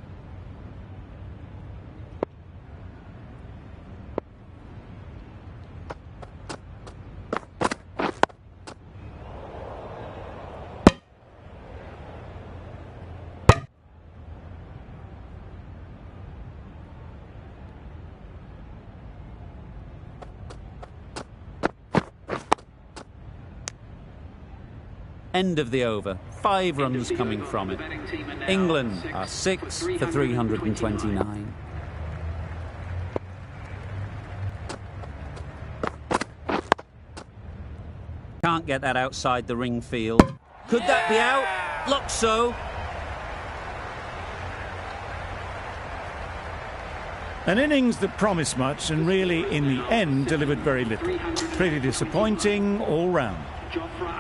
End of the over. 5 runs coming from it. England are 6 for 329. Can't get that outside the ring field. Could that be out? Looks so. An innings that promised much and really, in the end, delivered very little. Pretty disappointing all round.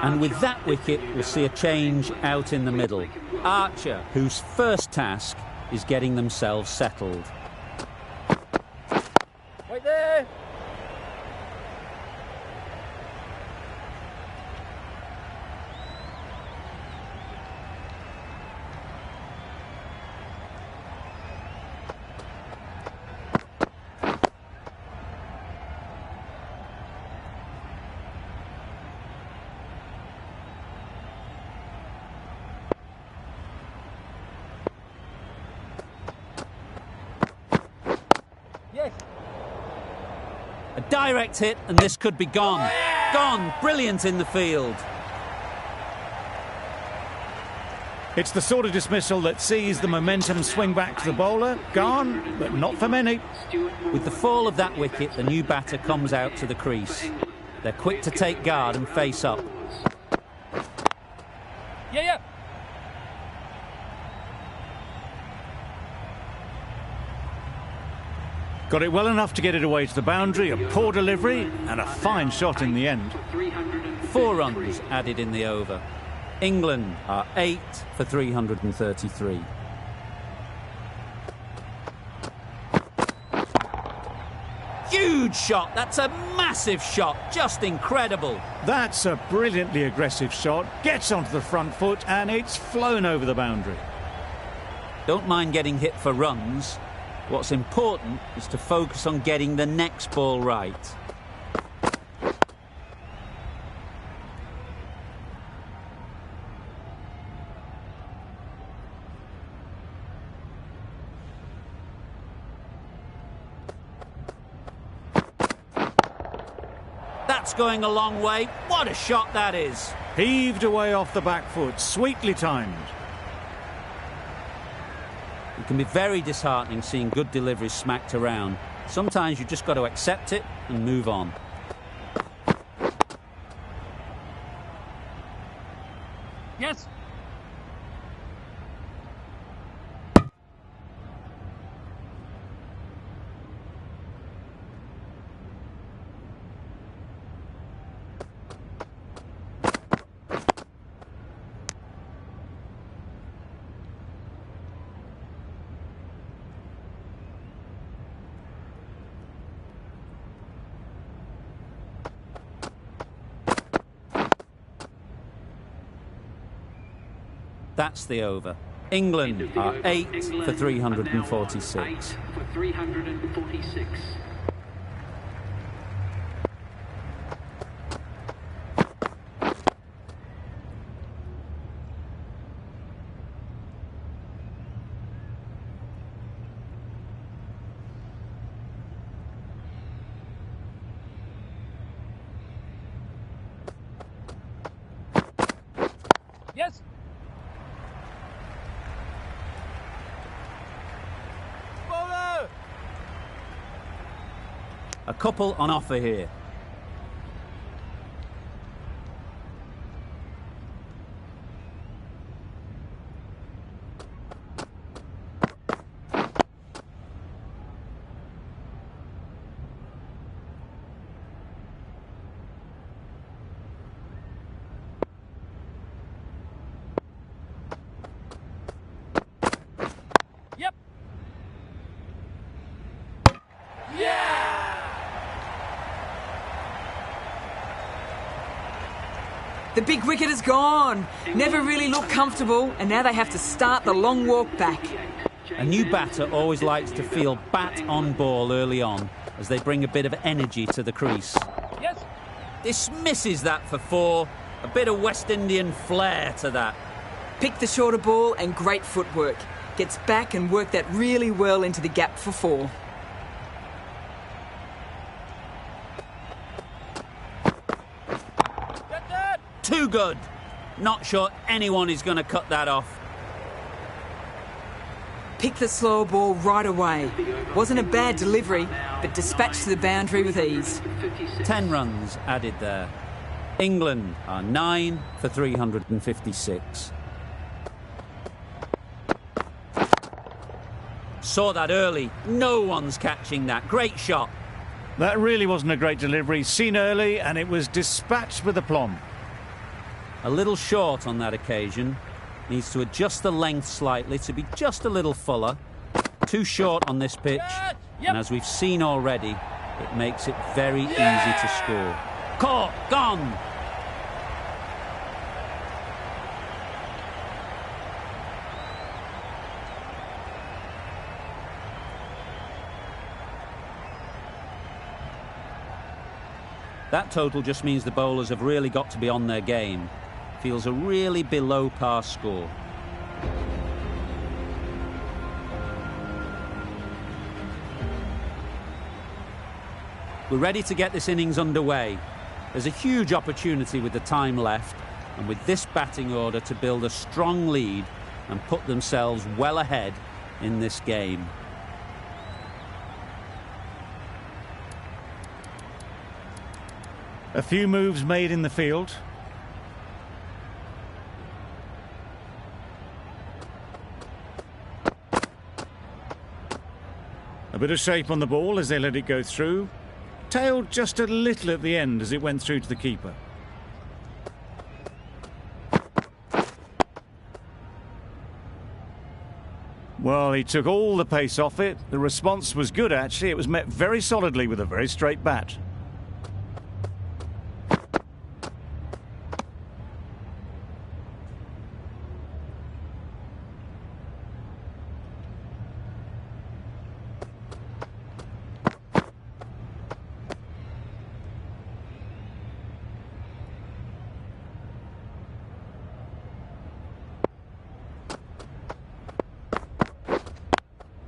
And with that wicket, we'll see a change out in the middle. Archer, whose first task is getting themselves settled. Right there. Yes. A direct hit, and this could be gone. Gone. Brilliant in the field. It's the sort of dismissal that sees the momentum swing back to the bowler. Gone, but not for many. With the fall of that wicket, the new batter comes out to the crease. They're quick to take guard and face up. Yeah. Got it well enough to get it away to the boundary, a poor delivery and a fine shot in the end. 4 runs added in the over. England are 8 for 333. Huge shot. That's a massive shot. Just incredible. That's a brilliantly aggressive shot, gets onto the front foot and it's flown over the boundary. Don't mind getting hit for runs. What's important is to focus on getting the next ball right. That's going a long way. What a shot that is. Heaved away off the back foot, sweetly timed. It can be very disheartening seeing good deliveries smacked around. Sometimes you just got to accept it and move on. Yes. That's the over. England are 8 for 346. 8 for 346. Yes. Bowler. A couple on offer here. Yep. The big wicket is gone. Never really looked comfortable, and now they have to start the long walk back. A new batter always likes to feel bat on ball early on as they bring a bit of energy to the crease. Yes. Dismisses that for 4. A bit of West Indian flair to that. Picked the shorter ball and great footwork. Gets back and worked that really well into the gap for 4. Get that. Too good. Not sure anyone is going to cut that off. Picked the slower ball right away. Wasn't a bad delivery, but dispatched to the boundary with ease. 10 runs added there. England are 9 for 356. Saw that early. No one's catching that. Great shot. That really wasn't a great delivery. Seen early, and it was dispatched with aplomb. A little short on that occasion. Needs to adjust the length slightly to be just a little fuller. Too short on this pitch. Yep. And as we've seen already, it makes it very easy to score. Caught. Gone. That total just means the bowlers have really got to be on their game. Feels a really below par score. We're ready to get this innings underway. There's a huge opportunity with the time left, and with this batting order to build a strong lead and put themselves well ahead in this game. A few moves made in the field. A bit of shape on the ball as they let it go through. Tailed just a little at the end as it went through to the keeper. Well, he took all the pace off it. The response was good, actually. It was met very solidly with a very straight bat.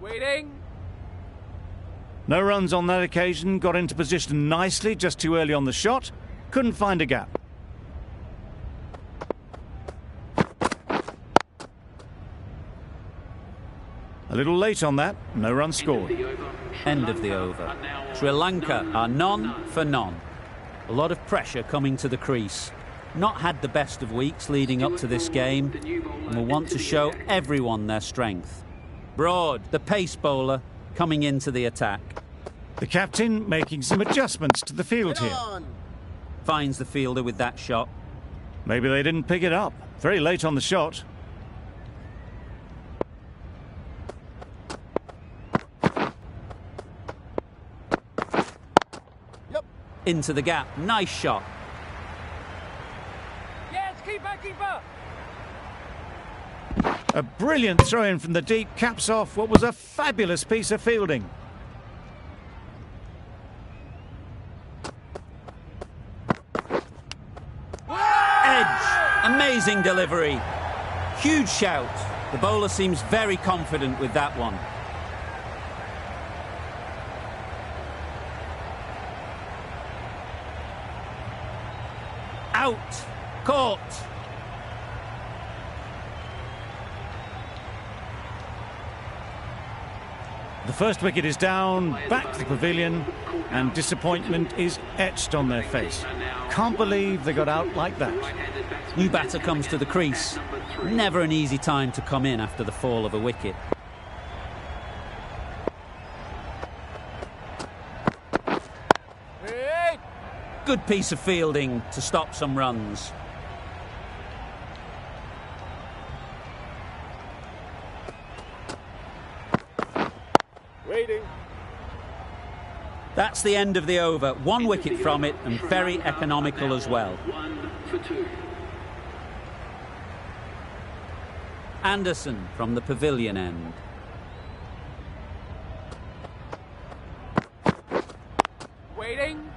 Waiting. No runs on that occasion, got into position nicely, just too early on the shot, couldn't find a gap. A little late on that, no run scored. End of the over. Sri Lanka are none for none. A lot of pressure coming to the crease. Not had the best of weeks leading up to this game and will want to show everyone their strength. Broad, the pace bowler, coming into the attack. The captain making some adjustments to the field here. Finds the fielder with that shot. Maybe they didn't pick it up. Very late on the shot. Into the gap. Nice shot. Yes, keeper, keeper. A brilliant throw-in from the deep caps off what was a fabulous piece of fielding. Edge. Amazing delivery. Huge shout. The bowler seems very confident with that one. Out. Caught. The first wicket is down, back to the pavilion, and disappointment is etched on their face. Can't believe they got out like that. New batter comes to the crease. Never an easy time to come in after the fall of a wicket. Hey. Good piece of fielding to stop some runs. Waiting. That's the end of the over. One wicket from it and very economical as well. 1 for 2. Anderson from the pavilion end. Waiting.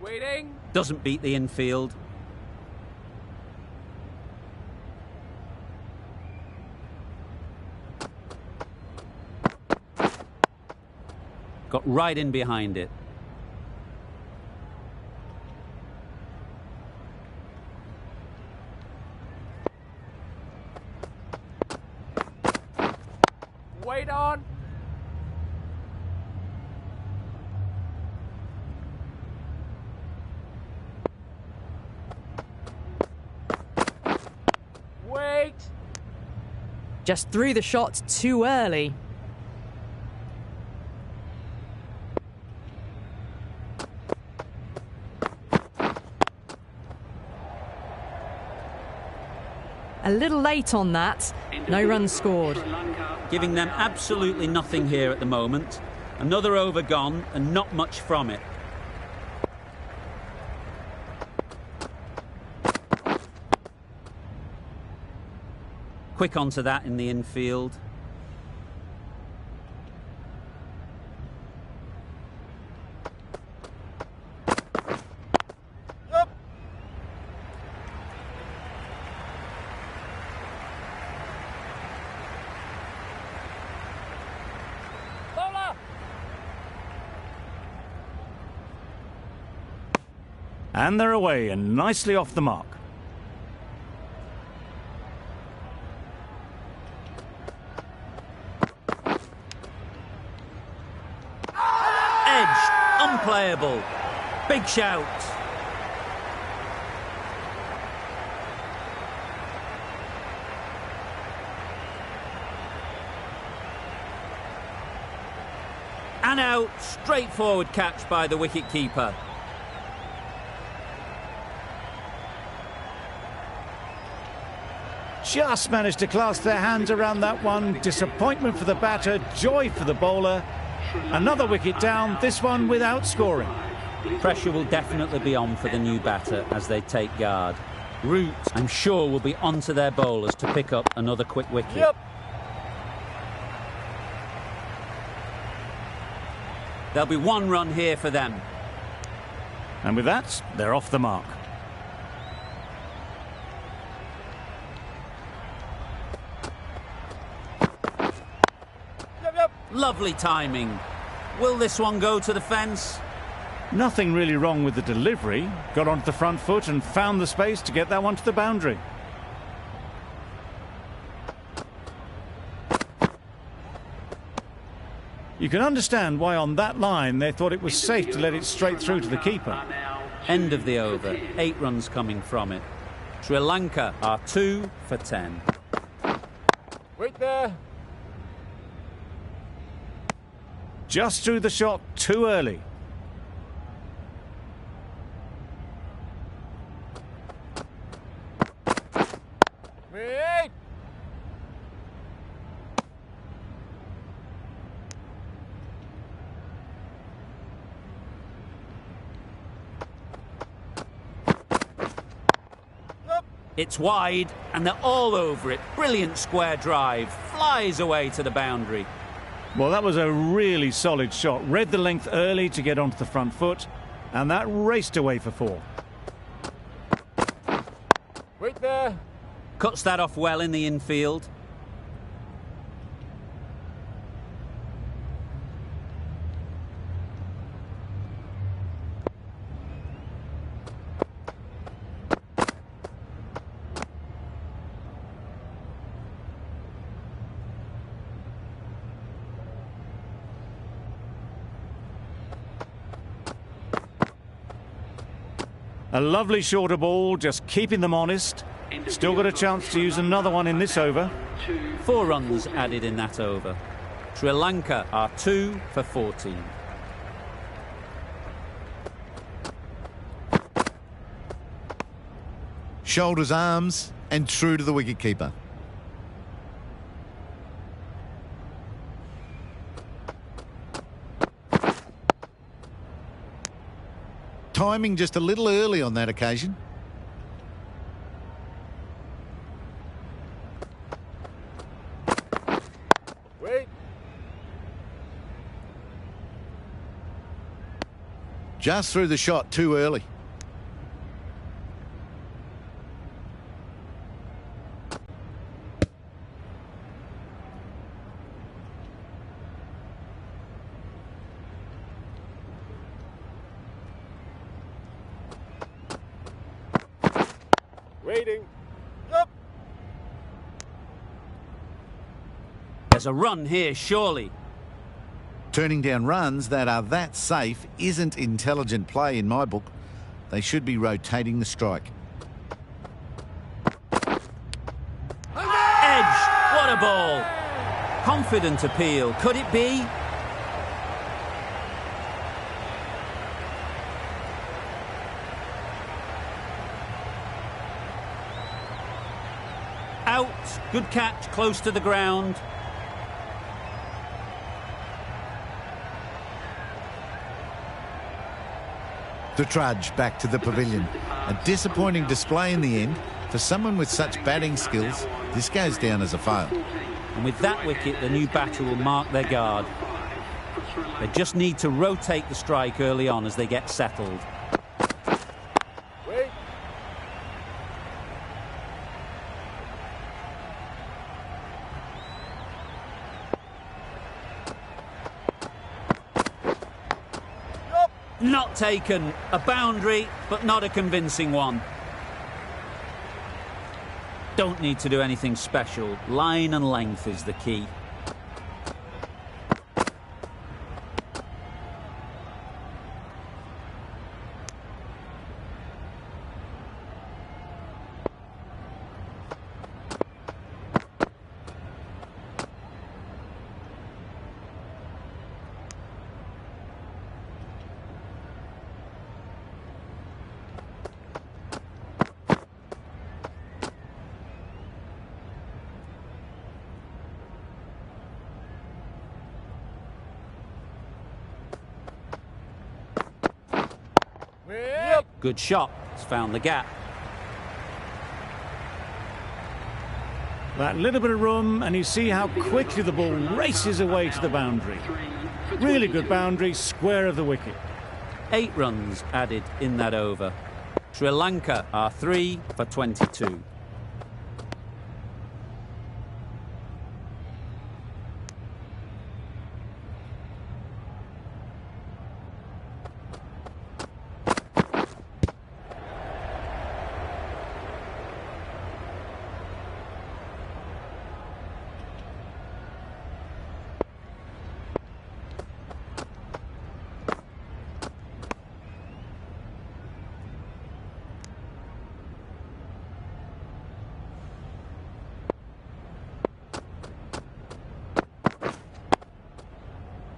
Waiting. Doesn't beat the infield. Got right in behind it. Wait on. Wait. Just threw the shot too early. A little late on that. No runs scored. Giving them absolutely nothing here at the moment. Another over gone and not much from it. Quick onto that in the infield. Bowler. And they're away and nicely off the mark. Unplayable. Big shout. And out. Straightforward catch by the wicket-keeper. Just managed to clasp their hands around that one. Disappointment for the batter, joy for the bowler. Another wicket down, this one without scoring. Pressure will definitely be on for the new batter as they take guard. Root, I'm sure, will be onto their bowlers to pick up another quick wicket. Yep. There'll be one run here for them. And with that, they're off the mark. Lovely timing. Will this one go to the fence? Nothing really wrong with the delivery. Got onto the front foot and found the space to get that one to the boundary. You can understand why on that line they thought it was safe to let it straight through to the keeper. End of the over. 8 runs coming from it. Sri Lanka are 2 for 10. Wait there. Just threw the shot too early. Wait. It's wide, and they're all over it. Brilliant square drive. Flies away to the boundary. Well, that was a really solid shot. Read the length early to get onto the front foot, and that raced away for 4. Wait there. Cuts that off well in the infield. A lovely shorter ball, just keeping them honest. Still got a chance to use another one in this over. 4 runs added in that over. Sri Lanka are 2 for 14. Shoulders, arms, and true to the wicketkeeper. Timing just a little early on that occasion. Wait. Just threw the shot too early. Waiting. Up. There's a run here, surely. Turning down runs that are that safe isn't intelligent play in my book. They should be rotating the strike. Edge! What a ball! Confident appeal. Could it be? Out. Good catch, close to the ground. The trudge back to the pavilion. A disappointing display in the end. For someone with such batting skills, this goes down as a fail. And with that wicket, the new batter will mark their guard. They just need to rotate the strike early on as they get settled. Wait. Not taken. A boundary, but not a convincing one. Don't need to do anything special. Line and length is the key. Wait. Good shot. It's found the gap. That little bit of room, and you see how quickly the ball races away to the boundary. Really good boundary, square of the wicket. 8 runs added in that over. Sri Lanka are 3 for 22.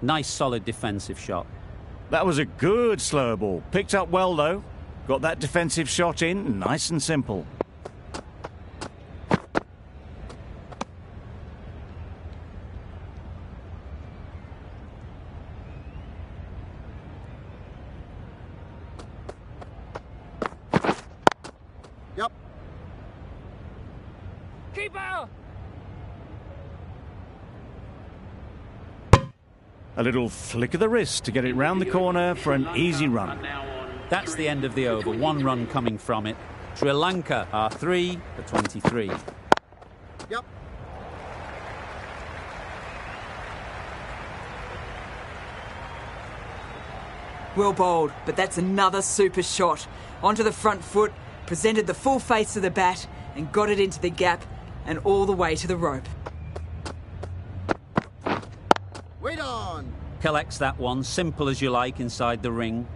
Nice solid defensive shot. That was a good slower ball. Picked up well, though. Got that defensive shot in, nice and simple. Yep. Keeper! A little flick of the wrist to get it round the corner for an easy run. That's the end of the over. 1 run coming from it. Sri Lanka are 3 for 23. Yep. Well bowled, but that's another super shot. Onto the front foot, presented the full face of the bat and got it into the gap and all the way to the rope. Wait on! Collects that one, simple as you like, inside the ring.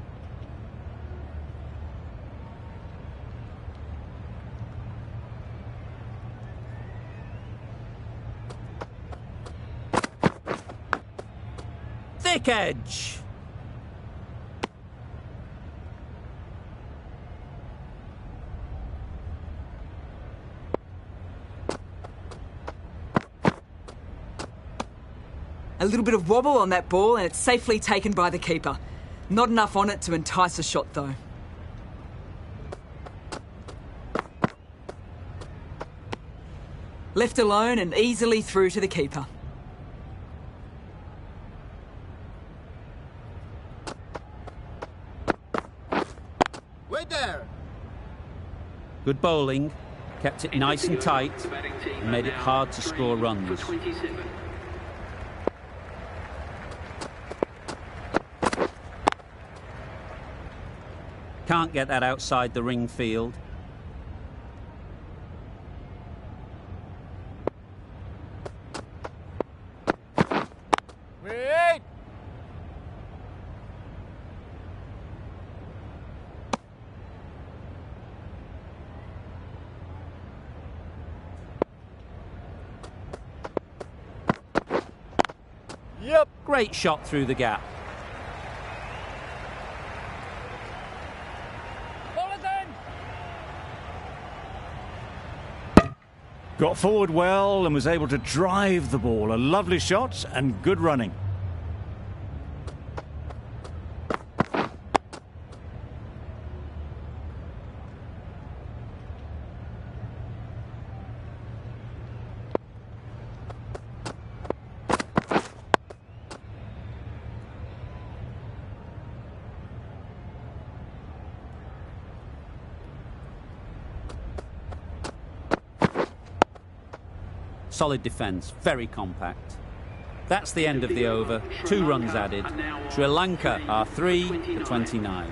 Thick edge. A little bit of wobble on that ball and it's safely taken by the keeper. Not enough on it to entice a shot though. Left alone and easily through to the keeper. Wait there! Good bowling. Kept it nice and tight and made it hard to score runs. Can't get that outside the ring field. Wait! Yep. Great shot through the gap. Got forward well and was able to drive the ball. A lovely shot and good running. Solid defence, very compact. That's the end of the over. 2 runs added. Sri Lanka are 3 for 29.